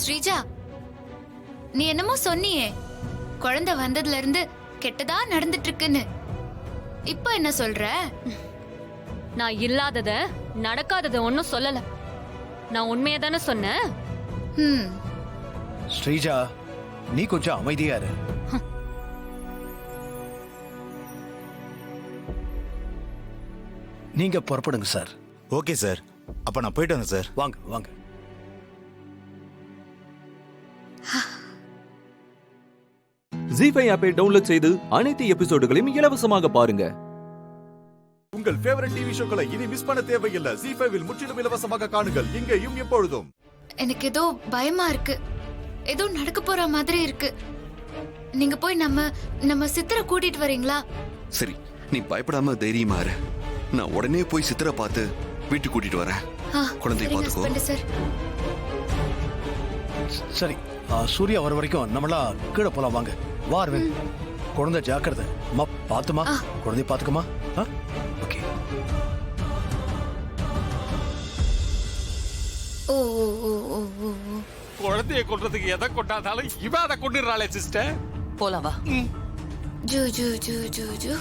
ஸ்ரீஜா, நீ என்னமோ சொன்னியே குழந்தை வந்ததுல இருந்து கெட்டதா நடந்துட்டு இருக்குன்னு, இப்ப என்ன சொல்ற? நான் இல்லாதத நடக்காதத ஒன்னும் சொல்லல, நான் உண்மையை தானே சொன்னேன். ஸ்ரீஜா, நீ கொஞ்சம் அமைதியா இரு. நீங்க புறப்படுங்க சார். ஓகே சார், அப்ப நான் போயிட்டு வரேன் சார். வாங்க வாங்க. ஜீ5 ஆப்பை டவுன்லோட் செய்து அனைத்து எபிசோடுகளையும் இலவசமாக பாருங்க. உங்கள் ஃபேவரட் டிவி ஷோக்களை இனி மிஸ் பண்ண தேவையில்லை. ஜீ5 முற்றிலும் இலவசமாக காணுங்கள், இங்கேயும் எப்பொழுதும். எனக்கு ஏதோ பயமா இருக்கு, ஏதோ நடக்க போற மாதிரி இருக்கு. நீங்க போய் நம்ம சித்திரை கூட்டிட்டு வரீங்களா? சரி, நீ பயப்படாம தைரியமா இரு. நான் உடனே போய் சித்திரை பார்த்து வீட்டுக்கு கூட்டிட்டு வரேன். குழந்தையை பார்த்துக்கோ. சார் சரி, சூர்யா வர வரைக்கும் நம்மளா கீழே போலாம். வாங்க வா அரவிந்த். குழந்தை ஜாக்கிரதை. அம்மா பாத்துமா, குழந்தைய பாத்துக்கமா. ஓகே. குழந்தைய கொல்றதுக்கு எதை கொண்டாதாலும் இவ அதை கொண்டுறாளே சிஸ்டர். போலாம் வா. ஜூ ஜூ ஜூ ஜூ ஜூ.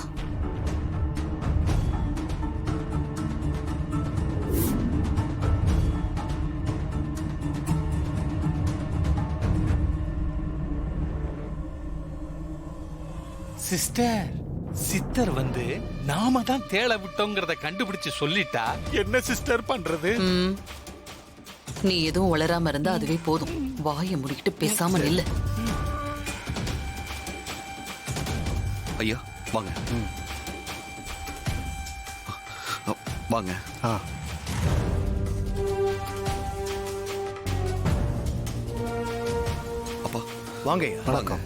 சிஸ்டர், சித்தர் வந்து நாம தான் தேள விட்டோங்கிறத கண்டுபிடிச்சு சொல்லிட்டா என்ன சிஸ்டர் பண்றது? நீ எதுவும் வளராம இருந்தா அதுவே போதும். வாயை முடிக்கிட்டு பேசாம நில்லு. ஐயா வாங்க வாங்க. அப்பா வாங்க. வணக்கம்.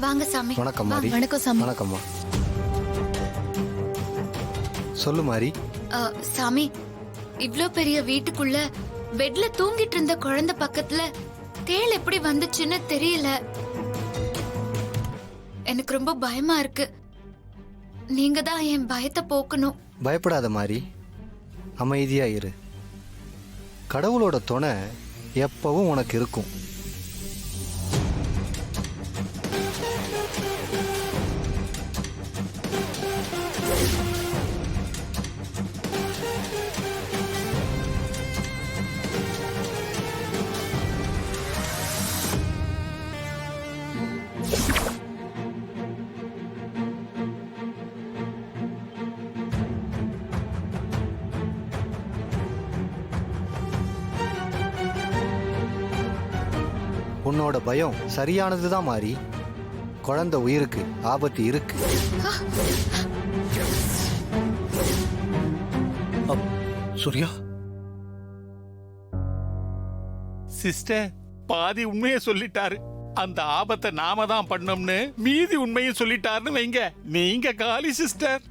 வாங்க சாமி. வணக்கம் மாரி. வணக்கம் சாமி. வணக்கம்மா. சொல்லு மாரி. சாமி, இவ்ளோ பெரிய வீட்டுக்குள்ள பெட்ல தூங்கிட்டு இருந்த குழந்தை பக்கத்துல தேள் எப்படி வந்துச்சுன்னு தெரியல. எனக்கு ரொம்ப பயமா இருக்கு. நீங்க தான் என் பயத்தை போக்கணும். பயப்படாத மாரி, அமைதியா இரு. கடவுளோட துணை எப்பவும் உனக்கு இருக்கும். உன்னோட பயம் சரியானதுதான் மாறி. குழந்தை உயிருக்கு ஆபத்து இருக்கு. சூர்யா, சிஸ்டர் பாதி உண்மையை சொல்லிட்டாரு. அந்த ஆபத்தை நாம தான் பண்ணோம்னு மீதி உண்மையை சொல்லிட்டாருன்னு வைங்க, நீங்க காலி சிஸ்டர்.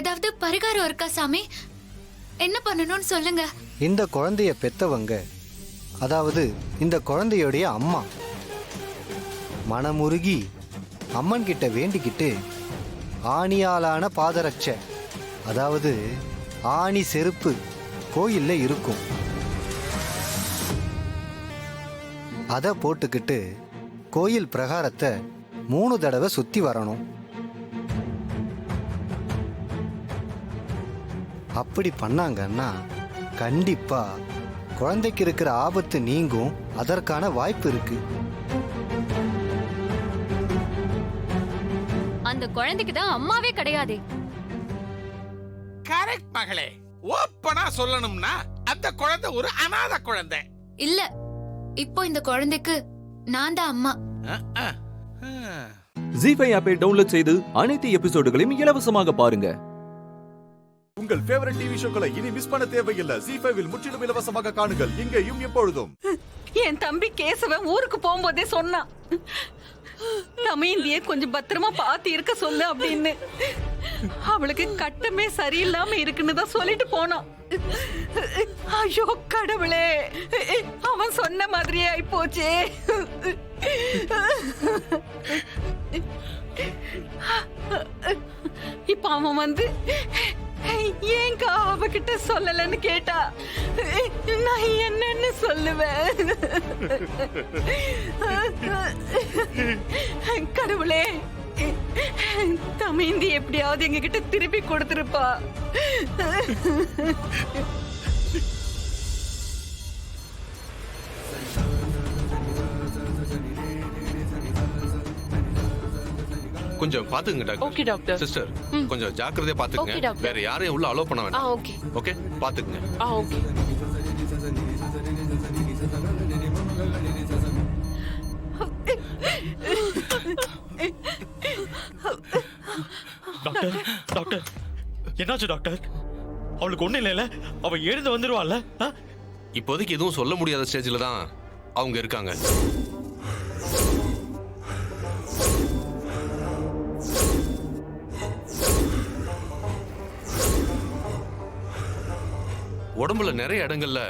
ஏதாவது பரிகாரம் இருக்கா சாமி? என்ன பண்ணணும்னு சொல்லுங்க. இந்த குழந்தைய பெத்தவங்க, அதாவது இந்த குழந்தையோடைய அம்மா, மனமுருகி அம்மன் கிட்ட வேண்டிக்கிட்டு ஆணியாலான பாதரட்சை, அதாவது ஆணி செருப்பு கோயில்ல இருக்கும். அதை போட்டுக்கிட்டு கோயில் பிரகாரத்தை 3 தடவை சுத்தி வரணும். அப்படி பண்ணாங்கன்னா கண்டிப்பா குழந்தைக்கு இருக்கிற ஆபத்து நீங்கும். அதற்கான வாய்ப்பு இருக்கு. அந்த குழந்தைக்கு தான் அம்மாவே கிடையாதே. கரெக்ட் மகளே. ஓப்பனா சொல்லணும்னா அந்த குழந்தை ஒரு அனாதை குழந்தை. இல்ல, இப்போ இந்த குழந்தைக்கு நான் தான் அம்மா. ஜி5 ஆப்பை டவுன்லோட் செய்து அனைத்து எபிசோடுகளையும் இலவசமாக பாருங்க. உங்கள் ஃபேவரட் டிவி ஷோக்களை இனி மிஸ் பண்ண தேவையில்லை. ஜி5 முற்றிலும் இலவசமாக காணுங்கள், இங்கேயும் எப்பொழுதும். என் தம்பி கேசவன் ஊருக்கு போகும்போதே சொன்னான், தமயந்திய கொஞ்சம் பத்திரமா பார்த்து இருக்க சொல்லு அப்படின்னு. அவளுக்கு கட்டமே சரியில்லாம இருக்குன்னு தான் சொல்லிட்டு போனான். ஐயோ கடவுளே, அவன் சொன்ன மாதிரியே ஆயிப்போச்சே. இப்ப அவன் வந்து ஏங்கா அவகிட்ட சொல்லலன்னு கேட்டா நான் என்னன்னு சொல்லுவேன்? கடவுளே, தமேந்தி எப்படியாவது எங்க கிட்ட திருப்பி கொடுத்துருப்பா. கொஞ்சம் பாத்துங்க டாக்டர். Okay doctor. சிஸ்டர், கொஞ்சம் ஜாக்கிரதையா ஓகே பாத்துக்கங்க. டாக்டர். வேற யாரையும் உள்ள அலோ பண்ண வேண்டாம். ஓகே ஓகே, பாத்துக்கங்க. ஓகே. டாக்டர், டாக்டர், என்னாச்சு டாக்டர்? அவளுக்கு ஒண்ணு இல்லைல்ல? அவ எழுந்து வந்துருவாள்ல? இப்போதைக்கு எதுவும் சொல்ல முடியாத ஸ்டேஜ்ல தான் அவங்க இருக்காங்க. உடம்புல நிறைய இடங்கள்ல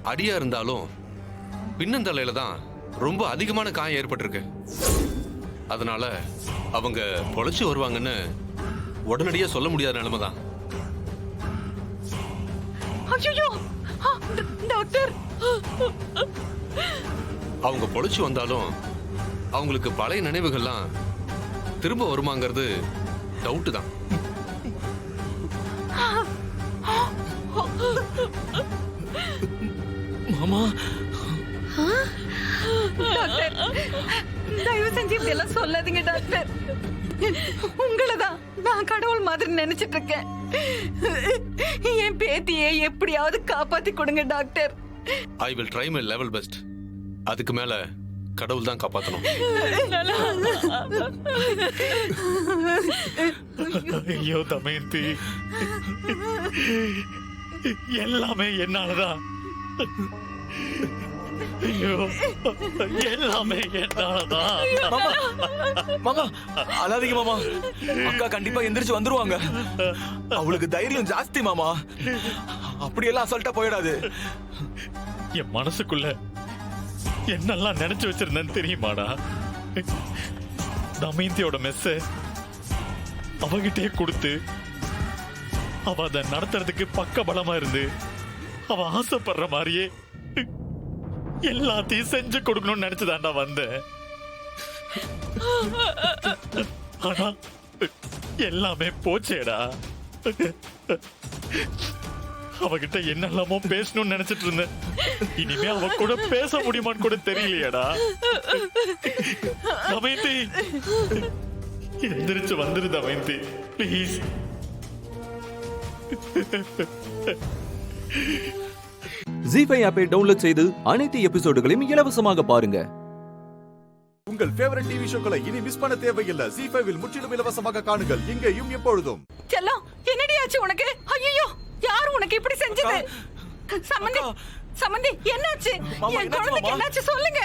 அடியா இருந்தாலும் பின்னந்தலையில தான் ரொம்ப அதிகமான காயம் ஏற்பட்டிருக்கு. அதனால அவங்க பொழைச்சு வருவாங்கன்னு உடனடியா சொல்ல முடியாத நிலைமை தான். ஐயோ டாக்டர், அவங்க பொழைச்சு வந்தாலும் அவங்களுக்கு பழைய நினைவுகள்லாம் திரும்ப வருமாங்கிறது டவுட் தான். மாமா, டாக்டர் தயவு செஞ்சு இப்படி எல்லாம் சொல்லாதீங்க டாக்டர். உங்களதான் நான் கடவுள் மாதிரி நினைச்சிட்டு இருக்கேன். என் பேத்தியை எப்படியாவது காப்பாத்தி கொடுங்க doctor. I will try my level best. அதுக்கு மேல கடவுள் தான் காப்பாத்தணும். ஐயோ தமயந்தி, எல்லாமே என்னாலதான். ஐயோ, எல்லாமே என்னாலதான். மாமா, மாமா அழாதீங்க மாமா. அக்கா கண்டிப்பா எந்திரிச்சு வந்துருவாங்க. அவளுக்கு தைரியம் ஜாஸ்தி மாமா. அப்படியெல்லாம் அசால்ட்டா போயிடாது. என் மனசுக்குள்ள என்னெல்லாம் நினைச்சு வச்சிருந்தேன்னு தெரியுமாடா? தமயந்தியோட மெஸ்ஸ அவகிட்டே கொடுத்து அவ அதை நடத்துறதுக்கு பக்க பலமா இருந்து அவ ஆசைப்படுற மாதிரியே எல்லாத்தையும் செஞ்சு கொடுக்கணும்னு நினைச்சுதான்டா வந்தேன். ஆனா எல்லாமே போச்சேடா. அவகிட்ட என்னெல்லாமோ பேசணும்னு நினைச்சிட்டு இருந்தேன். இனிமே அவ கூட பேச முடியுமான்னு கூட தெரியலையாடா. தமயந்தி, எந்திரிச்சு வந்துரு தமயந்தி ப்ளீஸ். ஜி5 ஆப்பை டவுன்லோட் செய்து அனைத்து எபிசோடுகளையும் இலவசமாக பாருங்க. உங்கள் ஃபேவரட் டிவி ஷோக்களை இனி மிஸ் பண்ண தேவையில்லை. ஜி5 முற்றிலும் இலவசமாக காணுங்கள், இங்கேயும் எப்பொழுதும். செல்லம், என்னடி ஆச்சு உனக்கு? ஐயோ, யார் உனக்கு இப்படி செஞ்சது? சம்பந்தி, சம்பந்தி என்னாச்சு? என் குழந்தைக்கு என்னாச்சு சொல்லுங்க.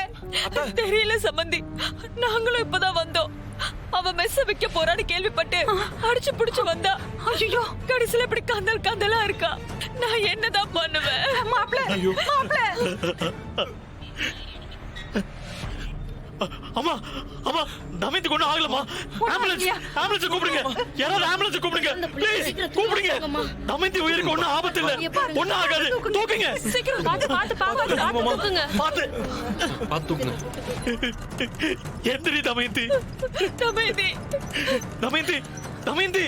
தெரியல சம்பந்தி, நாங்களும் இப்பதான் வந்தோம். அவ மெஸ்ஸ வைக்க போறான்னு கேள்விப்பட்டு அடிச்சு புடிச்சு வந்தா. ஐயோ, கடைசியில இப்படி கந்தல் கந்தலா இருக்கா. நான் என்னதான் பண்ணுவேன்? மாப்ள, மாப்ள. அம்மா, அம்மா, தமயந்தி கொண்டு ஆகலமா. ஆம்புலன்ஸ், ஆம்புலன்ஸ் கூப்பிடுங்க. யாராவது ஆம்புலன்ஸ் கூப்பிடுங்க ப்ளீஸ், கூப்பிடுங்க. தூக்குங்க. தமயந்தி உயிருக்கு ஒண்ணும் ஆபத்து இல்ல. ஒண்ணும் ஆகாது. தூக்குங்க. சீக்கிரம் பாத்து பாத்து பாத்து தூக்குங்க. பாத்து தூக்குங்க. எந்திரி தமயந்தி. தமயந்தி தமயந்தி தமயந்தி.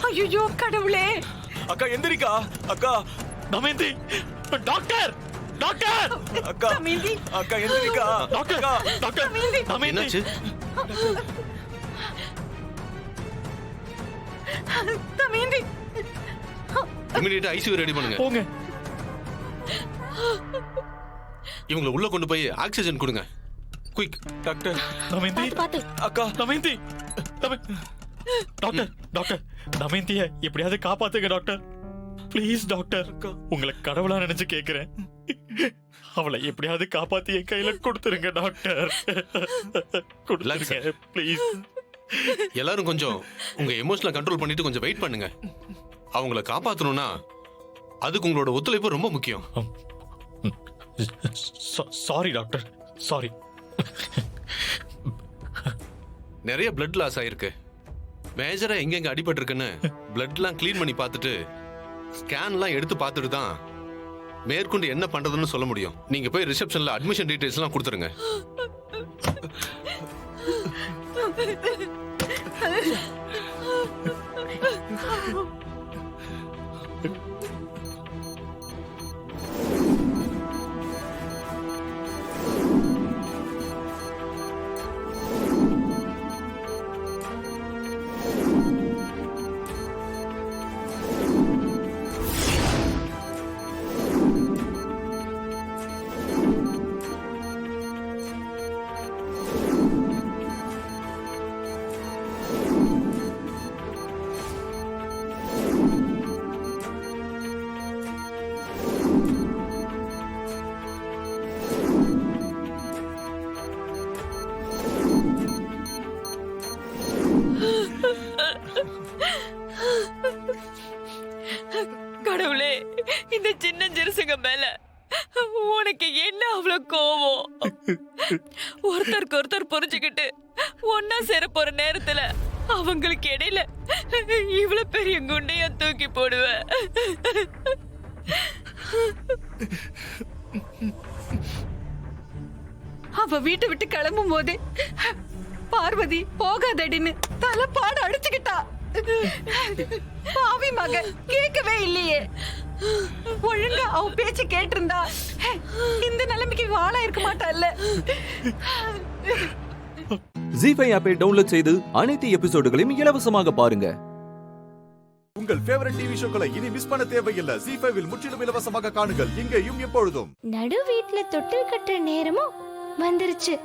ஐயோ கடவுளே. அக்கா எந்திரிக்கா. அக்கா தமயந்தி. Doctor doctor. அக்கா தமயந்தி. அக்கா எந்திரிக்கா. Doctor doctor. தமயந்தி. என்னாச்சு? தமயந்தி. இமிடியேட்டா ஐசியூ ரெடி பண்ணுங்க. போங்க. இவங்களை உள்ள கொண்டு போய் ஆக்சிஜன் கொடுங்க. குயிக். டாக்டர். தமயந்தி. பாத்து அக்கா தமயந்தி. டாக்டர் டாக்டர் தமயந்திய எப்படியாவது காப்பாத்துங்க டாக்டர். ப்ளீஸ் டாக்டர், உங்களை கடவுளா நினைச்சு கேக்குறேன். அவளை எப்படியாவது காப்பாத்தி என் கையில கொடுத்துருங்க டாக்டர். கொடுத்துருங்க ப்ளீஸ். எல்லாரும் கொஞ்சம் உங்க எமோஷனலை கண்ட்ரோல் பண்ணிட்டு கொஞ்சம் வெயிட் பண்ணுங்க. அவங்கள காப்பாத்தணும்னா அதுக்கு உங்களோட ஒத்துழைப்பு ரொம்ப முக்கியம். Sorry doctor, sorry. நிறைய பிளட் லாஸ் ஆயிருக்கு. மேஜரா எங்கெங்க அடிபட்டு இருக்குன்னு பிளட்லாம் கிளீன் பண்ணி பார்த்துட்டு ஸ்கேன்லாம் எடுத்து பார்த்துட்டு தான் மேற்கொண்டு என்ன பண்றதுன்னு சொல்ல முடியும். நீங்க போய் ரிசப்ஷன்ல அட்மிஷன் டீடைல்ஸ்லாம் கொடுத்துருங்க. கடவுளே, இந்த சின்ன ஜெருசுங்க மேல உனக்கு என்ன அவ்வளவு கோவம்? ஒருத்தருக்கு ஒருத்தர் புரிஞ்சுக்கிட்டு ஒன்னா சேர போற நேரத்துல அவங்களுக்கு இடையில இவ்வளவு பெரிய குண்டையா தூக்கி போடுவ. அவ வீட்டை விட்டு கிளம்பும் போது பார்வதி போகாதடின்னு தலைப்பாடு அடிச்சுக்கிட்டா. பாவி மக கேட்கவே இல்லையே. ஒழுங்கா அவ பேச்சு கேட்டிருந்தா இந்த நிலைமைக்கு வாழ இருக்க மாட்டாள்ல. ஜீஃபை ஆப்பை டவுன்லோட் செய்து அனைத்து எபிசோடுகளையும் இலவசமாக பாருங்க. உங்கள் ஃபேவரட் டிவி ஷோக்களை இனி மிஸ் பண்ண தேவையில்லை. ஜீஃபைவில் முற்றிலும் இலவசமாக காணுங்கள் இங்கேயும் எப்பொழுதும். நடு வீட்டுல தொட்டில் கட்டுற நேரமும் வந்துருச்சு.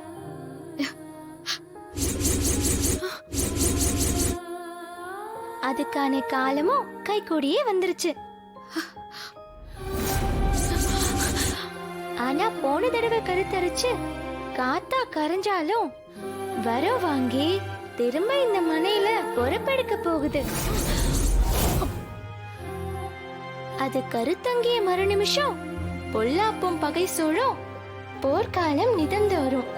அதுக்கான காலமும் கைகூடியே வந்துருச்சு. ஆனா போன தடவை கருத்தரிச்சு காத்தா கரைஞ்சாலும் வரம் வாங்கி திரும்ப இந்த மனையில பொறுப்பெடுக்க போகுது. அது கருத்தங்கிய மறு நிமிஷம் பொல்லாப்பும் பகை சூழும் போர்க்காலம் நிதந்து வரும்.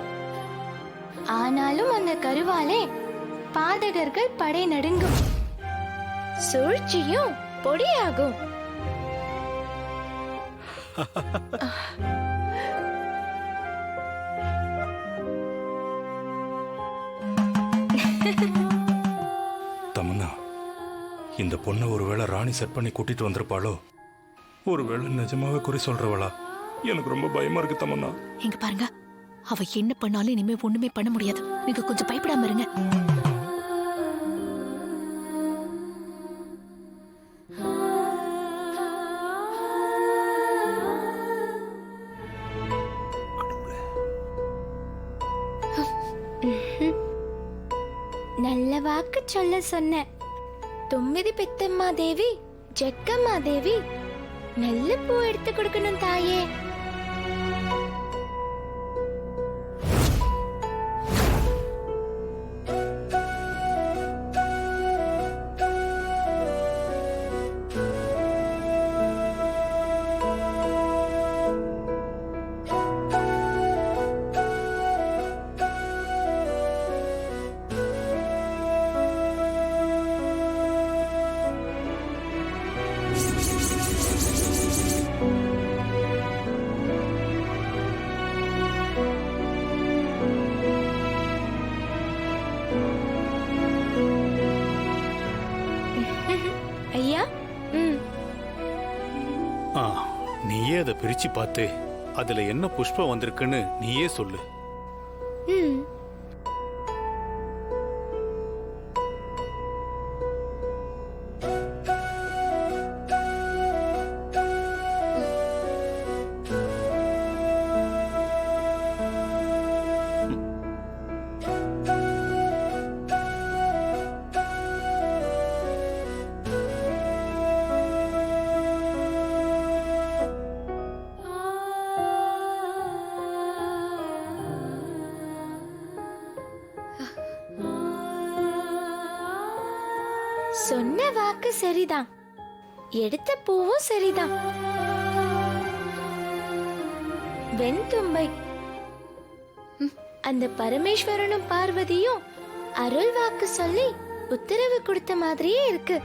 ஆனாலும் அந்த கருவாலே பாதகர்கள் படை நடுங்கும், சூழ்ச்சியும் பொடியாகும். தமன்னா, இந்த பொண்ணை ஒருவேளை ராணி செட் பண்ணி கூட்டிட்டு வந்திருப்பாளோ? ஒருவேளை நிஜமாவே குறி சொல்றவளா? எனக்கு ரொம்ப பயமா இருக்கு தமன்னா. இங்க பாருங்க, அவ என்ன பண்ணாலும் இனிமே ஒண்ணுமே பண்ண முடியாது. நீங்க கொஞ்சம் பயப்படாம இருங்க. நல்ல வாக்கு சொல்ல சொன்ன தொம்மிதி பெத்தம்மா தேவி, ஜெக்கம்மா தேவி, நல்ல பூ எடுத்து கொடுக்கணும் தாயே. ஐயா நீயே அதை பிரிச்சு பார்த்து அதுல என்ன புஷ்பம் வந்திருக்குன்னு நீயே சொல்லு. சொன்ன வாக்கு சரிதான், எடுத்த பூவும் சரிதான். வெண்தும்பை அந்த பரமேஸ்வரனும் பார்வதியும் அருள் வாக்கு சொல்லி உத்தரவு கொடுத்த மாதிரியே இருக்கு.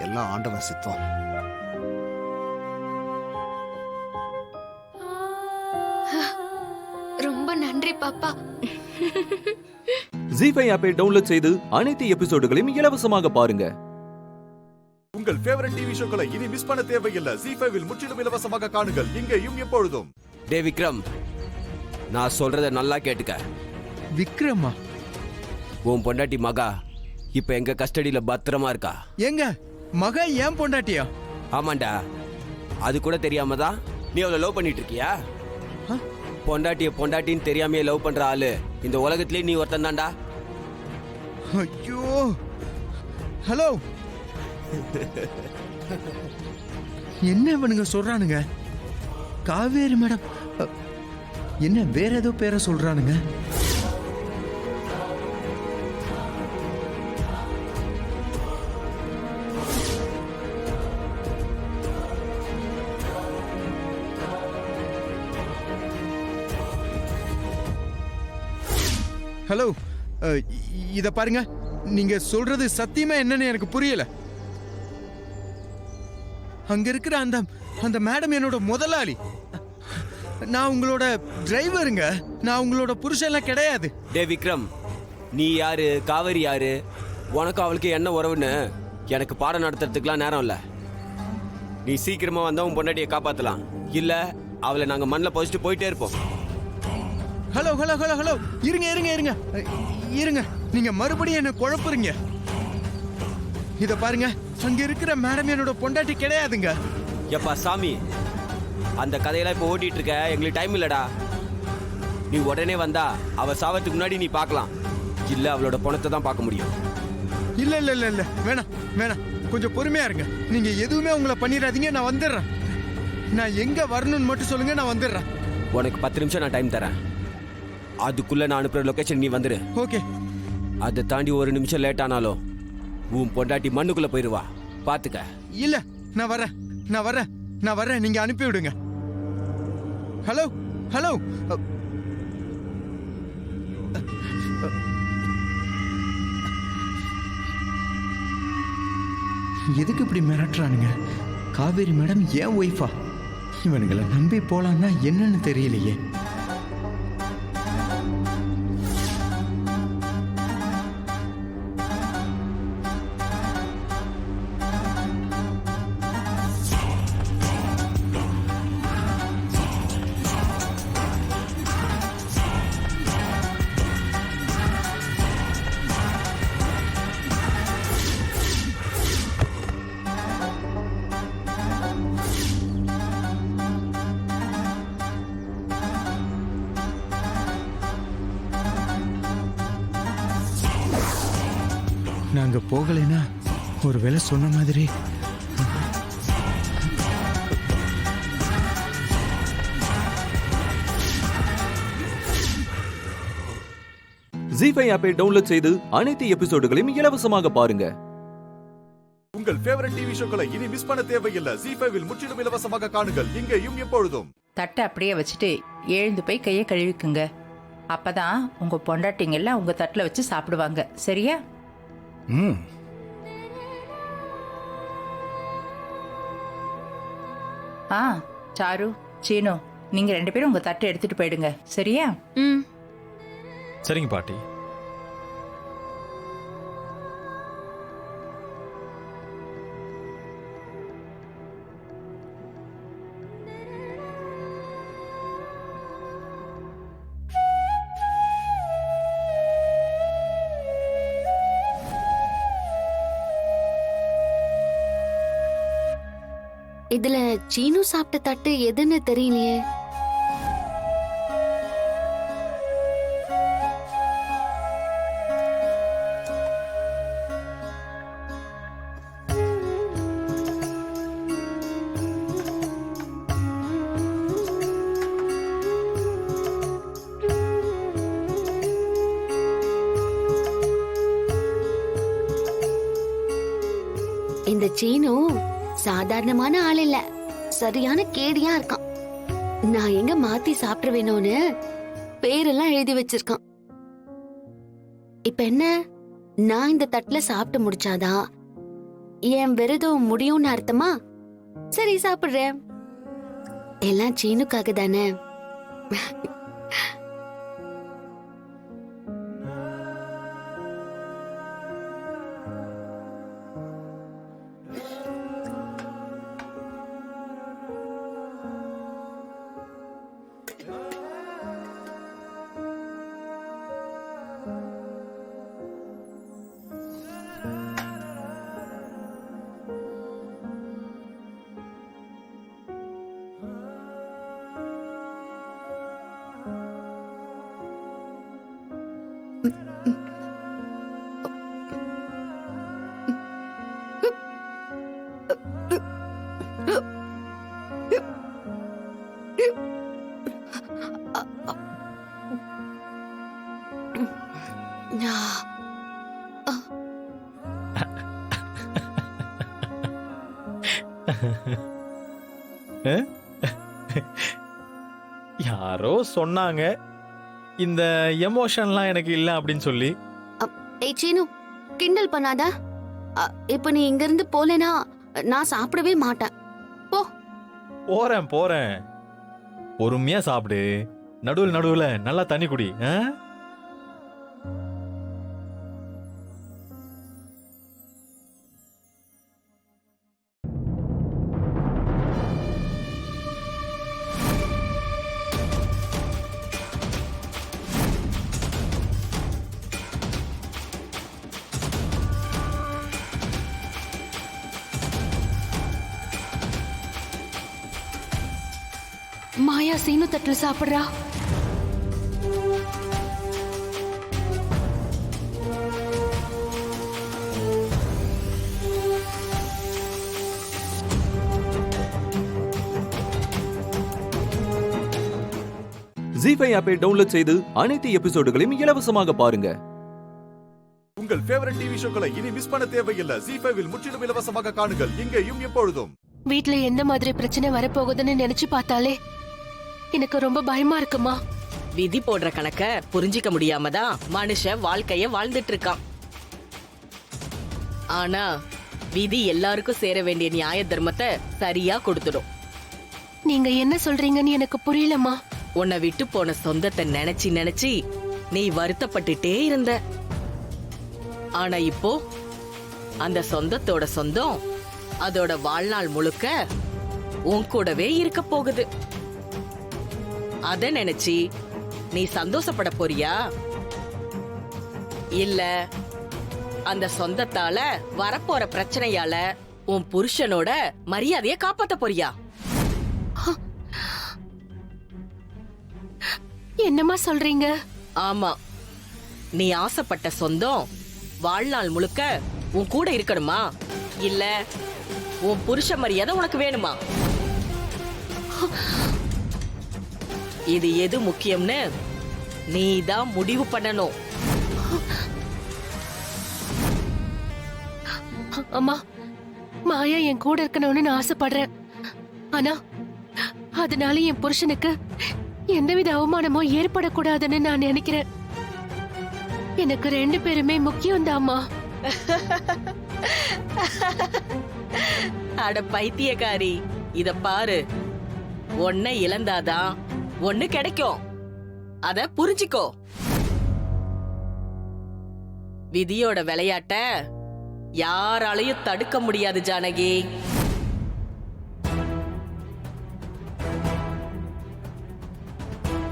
எல்லாம் ஆண்டவன் சித்தம். ரொம்ப நன்றி பாப்பா. ஜீஃபை ஆப்பை டவுன்லோட் செய்து அனைத்து எபிசோடுகளையும் இலவசமாக பாருங்க. உங்கள் ஃபேவரட் டிவி ஷோக்களை இனி மிஸ் பண்ண தேவையில்லை. ஜீஃபைவில் முற்றிலும் இலவசமாக காணுங்கள், இங்கேயும் எப்பொழுதும். டே விக்ரம், நான் சொல்றத நல்லா கேட்டுக்க. விக்ரமா? உன் பொண்டாட்டி மகா இப்ப எங்க கஸ்டடியில பத்திரமா இருக்கா. எங்க மகா ஏன் பொண்டாட்டியா? ஆமாண்டா, அது கூட தெரியாம தான் நீ அவளை லவ் பண்ணிட்டு இருக்கியா? பொண்டாட்டிய பொண்டாட்டின்னு தெரியாமையே லவ் பண்ற ஆளு இந்த உலகத்திலே நீ ஒருத்தன் தான்டா. ஐயோ, ஹலோ, என்ன இவனுங்க சொல்றானுங்க? காவேரி மேடம் என்ன வேற ஏதோ பேரை சொல்றானுங்க? ஹலோ, இத பாருங்க, நீங்க சொல்றது சத்தியமா என்னன்னு எனக்கு புரியல. அங்க இருக்கிற அந்த மேடம் என்னோட முதலாளி. நான் உங்களோட டிரைவருங்க, நான் உங்களோட புருஷன்லாம் கிடையாது. டே விக்ரம், நீ யாரு, காவேரி யாரு, உனக்கு அவளுக்கு என்ன உறவுன்னு எனக்கு பாடம் நடத்துறதுக்குலாம் நேரம் இல்ல. நீ சீக்கிரமா வந்தா உன் பொண்டாட்டியை காப்பாத்தலாம், இல்ல அவளை நாங்க மண்ணில் புதைச்சிட்டு போயிட்டே இருப்போம். ஹலோ ஹலோ ஹலோ ஹலோ, இருங்க இருங்க இருங்க இருங்க, நீங்க மறுபடியும் என்ன குழப்புறீங்க. இத பாருங்க, அங்க இருக்கிற மேடம் என்னோட பொண்டாட்டி கிடையாதுங்க. எப்பா சாமி, அந்த கதையெல்லாம் இப்ப ஓட்டிட்டு இருக்க, எங்களுக்கு டைம் இல்லடா. நீ உடனே வந்தா அவ சாவத்துக்கு முன்னாடி நீ பார்க்கலாம், இல்ல அவளோட பணத்தை தான் பார்க்க முடியும். இல்ல இல்ல இல்ல இல்ல, வேணாம் வேணாம், கொஞ்சம் பொறுமையா இருங்க. நீங்க எதுவுமே உங்களை பண்ணிடாதீங்க, நான் வந்துடுறேன். நான் எங்க வரணும்னு மட்டும் சொல்லுங்க, நான் வந்துடுறேன். உனக்கு 10 நிமிஷம் நான் டைம் தரேன், அதுக்குள்ள நான் அனுப்புற லொகேஷன் நீ வந்துரு. ஓகே. அதை தாண்டி 1 நிமிஷம் லேட் ஆனாலும் உன் பொண்டாட்டி மண்ணுக்குள்ள போயிருவா, பாத்துக்க. இல்ல, நான் வரேன் நான் வரேன் நான் வரேன், நீங்க அனுப்பி விடுங்க. ஹலோ ஹலோ, எதுக்கு இப்படி மிரட்டுறானுங்க? காவேரி மேடம் ஏன் ஒய்ஃபா? இவனுங்களை நம்பி போலான்னா என்னன்னு தெரியலையே. நாங்க போகலைன்னா ஒரு வேளை சொன்ன மாதிரி ஜீஃபை ஆப்பை டவுன்லோட் செய்து அனைத்து எபிசோடுகளையும் இலவசமாக பாருங்க. உங்கள் ஃபேவரட் டிவி ஷோக்களை இனி மிஸ் பண்ண தேவையில்லை. ஜீஃபைவில் முற்றிலும் இலவசமாக காணுங்கள், இங்கேயும் எப்பொழுதும். தட்டை அப்படியே வச்சுட்டு எழுந்து போய் கையை கழுவிக்குங்க. அப்பதான் உங்க பொண்டாட்டிங்க எல்லாம் உங்க தட்டுல வச்சு சாப்பிடுவாங்க. சரியா? ம். சாரு, சீனு, நீங்க 2 பேரும் உங்க தட்டை எடுத்துட்டு போயிடுங்க. சரியா? சரிங்க பாட்டி. இதுல சீனு சாப்பிட்ட தட்டு எதுன்னு தெரியலையே. இந்த சீனு சாதாரணமான ஆள் இல்ல, சரியான கேடியா இருக்கான். நான் எங்க மாத்தி சாப்பிட்டுருவேணும்னு பேரெல்லாம் எழுதி வச்சிருக்கான். இப்ப என்ன, நான் இந்த தட்டுல சாப்பிட்டு முடிச்சாதான் என் விரதம் முடியும்னு அர்த்தமா? சரி, சாப்பிடுறேன். எல்லாம் சீனுக்காக தானே. யாரோ சொன்னாங்க இந்த எமோஷன்லாம் எனக்கு இல்ல அப்படின்னு சொல்லி. ஏய் சீனு, கிண்டல் பண்ணாத. இப்ப நீ இங்க இருந்து போலேனா நான் சாப்பிடவே மாட்டேன். போ. போறேன். பொறுமையா சாப்பிடு. நடுவுல நல்லா தண்ணி குடி. மாயா சீனு தட்டுல சாப்பிடுறா. ஜீ5 ஆப்பை டவுன்லோட் செய்து அனைத்து எபிசோடுகளையும் இலவசமாக பாருங்க. உங்கள் ஃபேவரட் டிவி ஷோக்களை இனி மிஸ் பண்ண தேவையில்லை. ஜீ5 முற்றிலும் இலவசமாக காணுங்கள், இங்கேயும் எப்பொழுதும். வீட்ல எந்த மாதிரி பிரச்சனை வரப்போகுதுன்னு நினைச்சு பார்த்தாலே எனக்கு ரொம்ப பயமா இருக்குமா. விதி போடுற கணக்க புரிஞ்சிக்க முடியாம தான் மனுஷன் வாழ்க்கைய வாழ்ந்துட்டு இருக்கான். ஆனா விதி எல்லாருக்கும் சேர வேண்டிய நியாய தர்மத்தை சரியா கொடுத்துடும். நீங்க என்ன சொல்றீங்கன்னு எனக்கு புரியலமா. உன்னை விட்டு போன சொந்தத்தை நினைச்சு நீ வருத்தப்பட்டுட்டே இருந்த. ஆனா இப்போ அந்த சொந்தத்தோட சொந்தம் அதோட வாழ்நாள் முழுக்க உன் கூடவே இருக்க போகுது. அத நினைச்சு நீ சந்தோஷப்பட போறியா, இல்ல அந்த சொந்தத்தால வரப்போற பிரச்சனையால உன் புருஷனோட மரியாதைய காப்பாத்த போறியா? என்னமா சொல்றீங்க? ஆமா, நீ ஆசைப்பட்ட சொந்தம் வாழ்நாள் முழுக்க உன் கூட இருக்கணுமா, இல்ல உன் புருஷ மரியாதை உனக்கு வேணுமா? இது எது முக்கியம்னு நீதான் முடிவு பண்ணணும். அம்மா, மாயா என் கூட இருக்கணும்னு நான் ஆசைப்படுறேன். ஆனா அதனால என் புருஷனுக்கு எந்தவித அவமானமும் ஏற்படக்கூடாதுன்னு நான் நினைக்கிறேன். எனக்கு 2 பேருமே முக்கியம் தாம்மா. அட பைத்தியக்காரி, இத பாரு, ஒன்ன இழந்தாதான் ஒண்ணு கிடைக்கும். அத புரிஞ்சுக்கோ. விதியோட விளையாட்ட யாராலையும் தடுக்க முடியாது ஜானகி.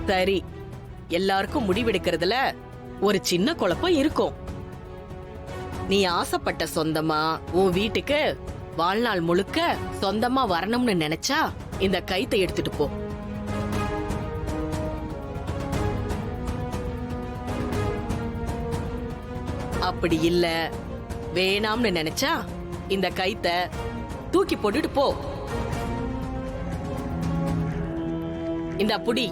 சரி, எல்லாருக்கும் முடிவெடுக்கிறதுல ஒரு சின்ன குழப்பம் இருக்கும். நீ ஆசைப்பட்ட சொந்தமா உன் வீட்டுக்கு வாழ்நாள் முழுக்க சொந்தமா வரணும்னு நினைச்சா இந்த கைத்தை எடுத்துட்டு போ. அப்படி இல்ல வேணாம்னு நினைச்சா இந்த கைத்தை தூக்கி போட்டுட்டு போ. இந்த புடி.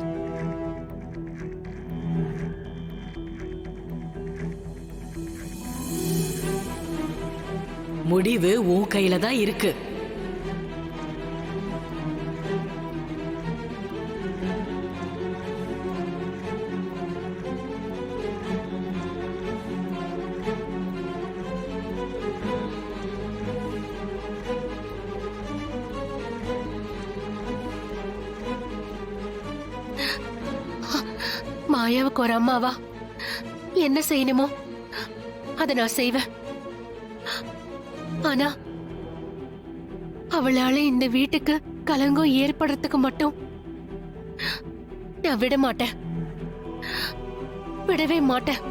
முடிவு உன் கையில தான் இருக்கு. மாயாவுக்கு ஒரு அம்மாவா என்ன செய்யணுமோ அதை நான் செய்வேன். ஆனா அவளால இந்த வீட்டுக்கு கலங்கம் ஏற்படுறதுக்கு மட்டும் நான் விட மாட்டேன். விடவே மாட்டேன்.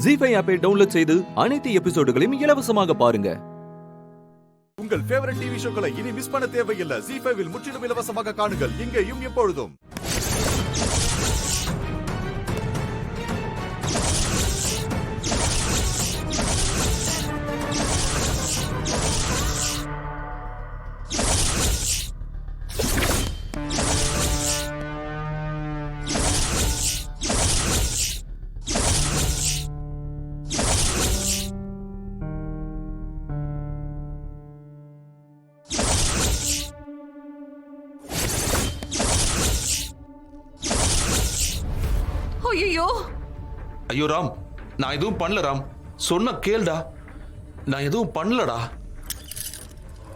ஜீ5 ஆப்பை டவுன்லோட் செய்து அனைத்து எபிசோடுகளையும் இலவசமாக பாருங்க. உங்கள் ஃபேவரட் டிவி ஷோக்களை இனி மிஸ் பண்ண தேவையில்லை. ஜீ5 முற்றிலும் இலவசமாக காணுங்கள், இங்கேயும் எப்பொழுதும். ஐயோ ஐயோ ராம், நான் எதுவும் பண்ணல ராம். சொன்ன கேள்டா, நான் எதுவும் பண்ணலடா.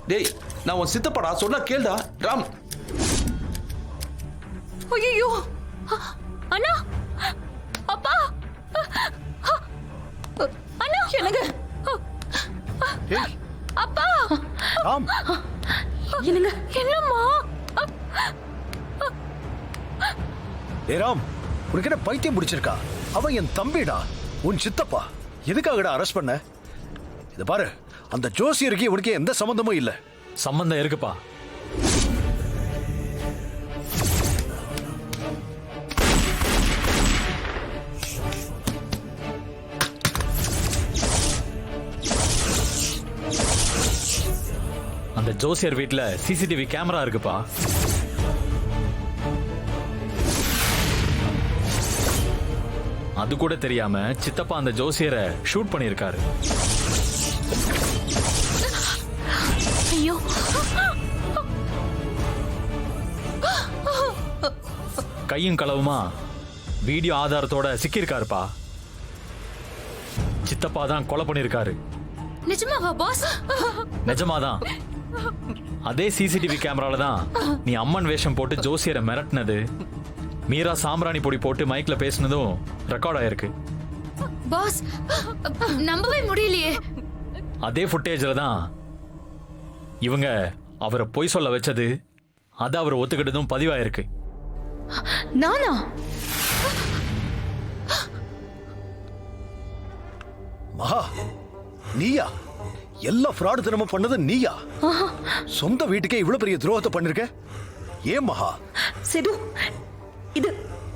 டேய், நான் உன் சித்தப்படா, சொன்ன கேள்டா ராம். ஐயோ அண்ணா, அப்பா, அண்ணா, என்னங்க அப்பா, ராம், என்னங்க என்னம்மா? ஏ ராம், உனக்கு என்ன பைத்தியம் பிடிச்சிருக்கா? அவன் என் தம்பிடா, உன் சித்தப்பா. எதுக்காகடா அரெஸ்ட் பண்ண? இத பாரு, அந்த ஜோசியருக்கு உனக்கு எந்த சம்பந்தமும் இல்ல. சம்பந்தம் இருக்குப்பா. அந்த ஜோசியர் வீட்ல சிசிடிவி கேமரா இருக்குப்பா. அது கூட தெரியாம சித்தப்பா அந்த ஜோசியரை ஷூட் பண்ணியிருக்காரு. ஐயோ, கையும் களவுமா வீடியோ ஆதாரத்தோட சிக்கியிருக்காருப்பா. சித்தப்பா தான் கொலை பண்ணியிருக்காரு. நிஜமாவா பாஸ்? நிஜமாதான். அதே சிசிடிவி கேமரால தான் நீ அம்மன் வேஷம் போட்டு ஜோசியரை மிரட்டினது, மீரா சாம்பிராணி பொடி போட்டு மைக்ல பேசினதும் ரெக்கார்ட் ஆயிருக்கு. பாஸ், நம்பவே முடியலையே. அதே ஃபுட்டேஜ்ல தான் இவங்க அவரை பொய் சொல்ல வச்சது, அதை அவர் ஒத்துக்கிட்டதும் பதிவாயிருக்கு. நானா? மகா, நீயா? எல்லா ஃப்ராடு தினமும் பண்ணது நீயா? சொந்த வீட்டுக்கே இவ்வளவு பெரிய துரோகத்தை பண்ணிருக்க? ஏன் மகா? சேது,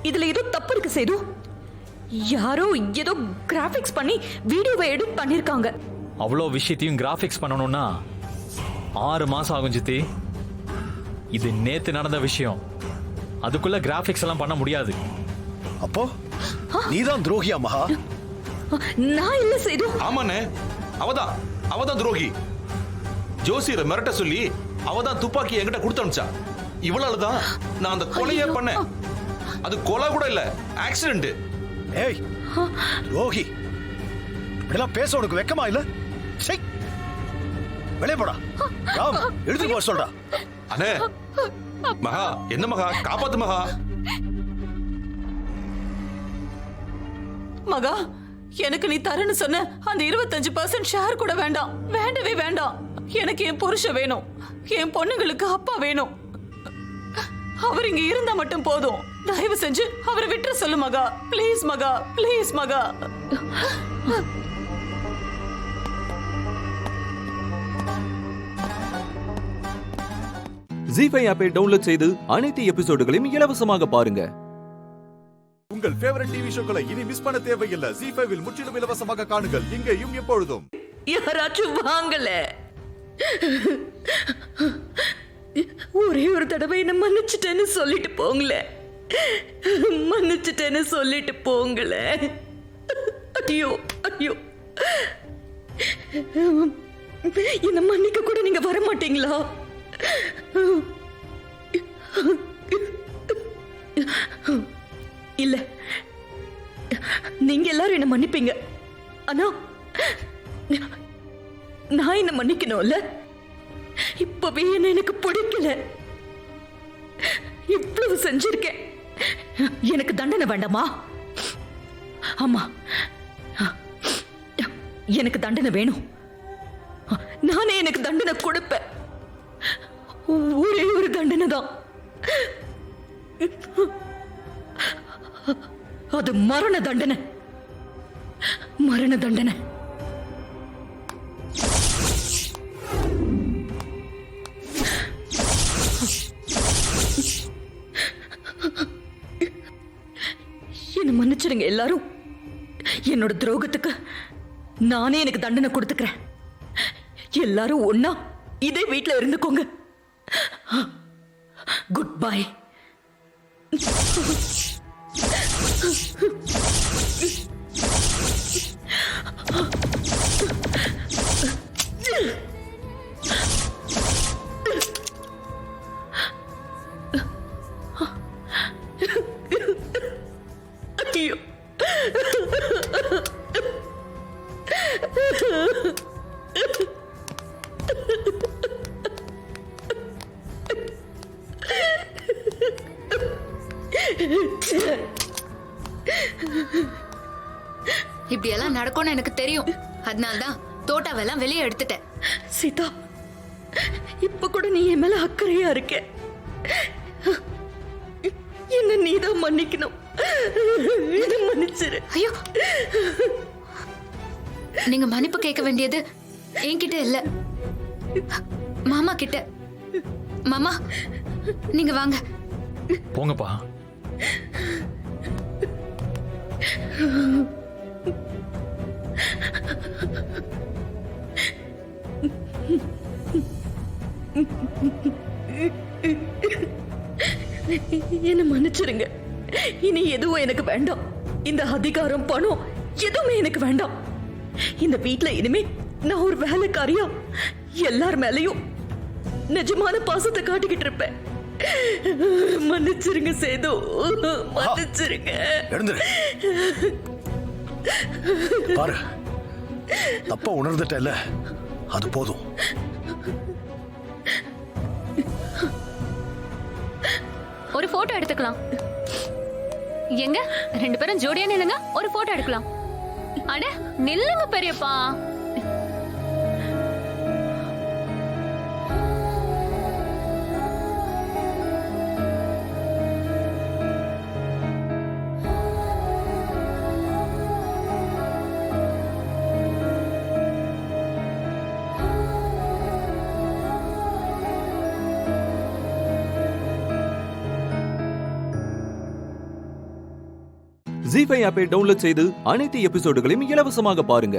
இதுல ஏதோ தப்பு இருக்கு சேது. யாரோ ஏதோ கிராபிக்ஸ் பண்ணி வீடியோவை எடிட் பண்ணிருக்காங்க. அவ்வளோ விஷயத்தையும் கிராபிக்ஸ் பண்ணணும்னா 6 மாசம் ஆகும் சித்தி. இது நேத்து நடந்த விஷயம். அதுக்குள்ள கிராபிக்ஸ் எல்லாம் பண்ண முடியாது. அப்போ நீதான் துரோகியா மகா? நான் இல்ல சேது. ஆமாண்ணே, அவதான் துரோகி. ஜோசியரை மிரட்ட சொல்லி அவதான் துப்பாக்கி என்கிட்ட கொடுத்து அனுப்பிச்சா. இவளாலதான் நான் அந்த கொலையே பண்ணேன். அது கொலை கூட இல்ல, ஆக்சிடென்ட். ஏய் துரோகி, இப்படிலாம் பேச உனக்கு வெக்கமா இல்ல? சை, வெளியே போடா. ராம், எடுத்து போ சொல்றா. அண்ணே, மகா என்ன மகா, காப்பாத்து மகா. மகா, எனக்கு நீ தரேன்னு சொன்ன அந்த 25% ஷேர் கூட வேண்டாம். வேண்டவே வேண்டாம். எனக்கு என் புருஷன் வேணும். என் பொண்ணுங்களுக்கு அப்பா வேணும். அவர் இங்க இருந்தா மட்டும் போதும். தயவு செஞ்சு அவரை விட்டுற சொல்லு மகா. ப்ளீஸ் மகா, ப்ளீஸ் மகா. ஜீ5 ஆப்பை டவுன்லோட் செய்து அனைத்து எபிசோடுகளையும் இலவசமாக பாருங்க. உங்கள் ஃபேவரட் டிவி ஷோக்களை இனி மிஸ் பண்ண தேவையில்லை. ஜீ5 முற்றிலும் இலவசமாக காணுங்கள், இங்கேயும் எப்பொழுதும். யாராச்சும் வாங்கல. ஒரே ஒரு தடவை என்ன மன்னிச்சிட்டேன்னு சொல்லிட்டு போங்களே. மன்னிச்சிட்டேன்னு சொல்லிட்டு போங்களே. ஐயோ ஐயோ, என்ன மன்னிக்க கூட நீங்க வர மாட்டீங்களா? இல்ல, நீங்க எல்லாரும் என்ன மன்னிப்பீங்க. ஆனா நான் என்ன மன்னிக்கணும்ல. இப்பவே என்ன எனக்கு பிடிக்கல. இவ்வளவு செஞ்சிருக்கேன். எனக்கு தண்டனை வேண்டாமா? ஆமா, எனக்கு தண்டனை வேணும். நானே எனக்கு தண்டனை கொடுப்பேன். ஒரே ஒரு தண்டனை தான். அது மரண தண்டனை. மரண தண்டனை. என்ன மன்னிச்சிடுங்க எல்லாரும். என்னோட துரோகத்துக்கு நானே எனக்கு தண்டனை கொடுத்துக்கிறேன். எல்லாரும் ஒன்னா இதே வீட்டுல இருந்துக்கோங்க. Good bye. ஐயோ, இப்படி எல்லாம் நடக்கும்னு எனக்கு தெரியும். அதனால்தான் தோட்டாவெல்லாம் வெளியே எடுத்துட்டேன். சீதா, இப்ப கூட நீ என் மேல அக்கறையா இருக்க. என்ன நீதான் மன்னிக்கணும். மன்னிச்சிரு. ஐயோ, நீங்க மன்னிப்பு கேட்க வேண்டியது என்கிட்ட இல்ல, மாமா கிட்ட. மாமா, நீங்க வாங்க. போங்கப்பா. என்ன மன்னிச்சிருங்க. இனி எதுவும் எனக்கு வேண்டாம். இந்த அதிகாரம், பணம் எதுவுமே எனக்கு வேண்டாம். இந்த வீட்ல இனிமே நான் ஒரு வேலைக்காரியா எல்லார் மேலையும் நிஜமான பாசத்தை காட்டிக்கிட்டு இருப்பேன். மன்னிச்சிருங்க சேது, மன்னிச்சிருங்க. எழுந்துரு. பாரு, தப்பா உணர்ந்துட்டல, அது போதும். ஒரு போட்டோ எடுத்துக்கலாம். எங்க 2 பேரும் ஜோடியா நில்லுங்க, ஒரு போட்டோ எடுக்கலாம். அட நில்லுங்க பெரியப்பா. ஜீ5 ஆப்பை டவுன்லோட் செய்து அனைத்து எபிசோடுகளையும் இலவசமாக பாருங்க.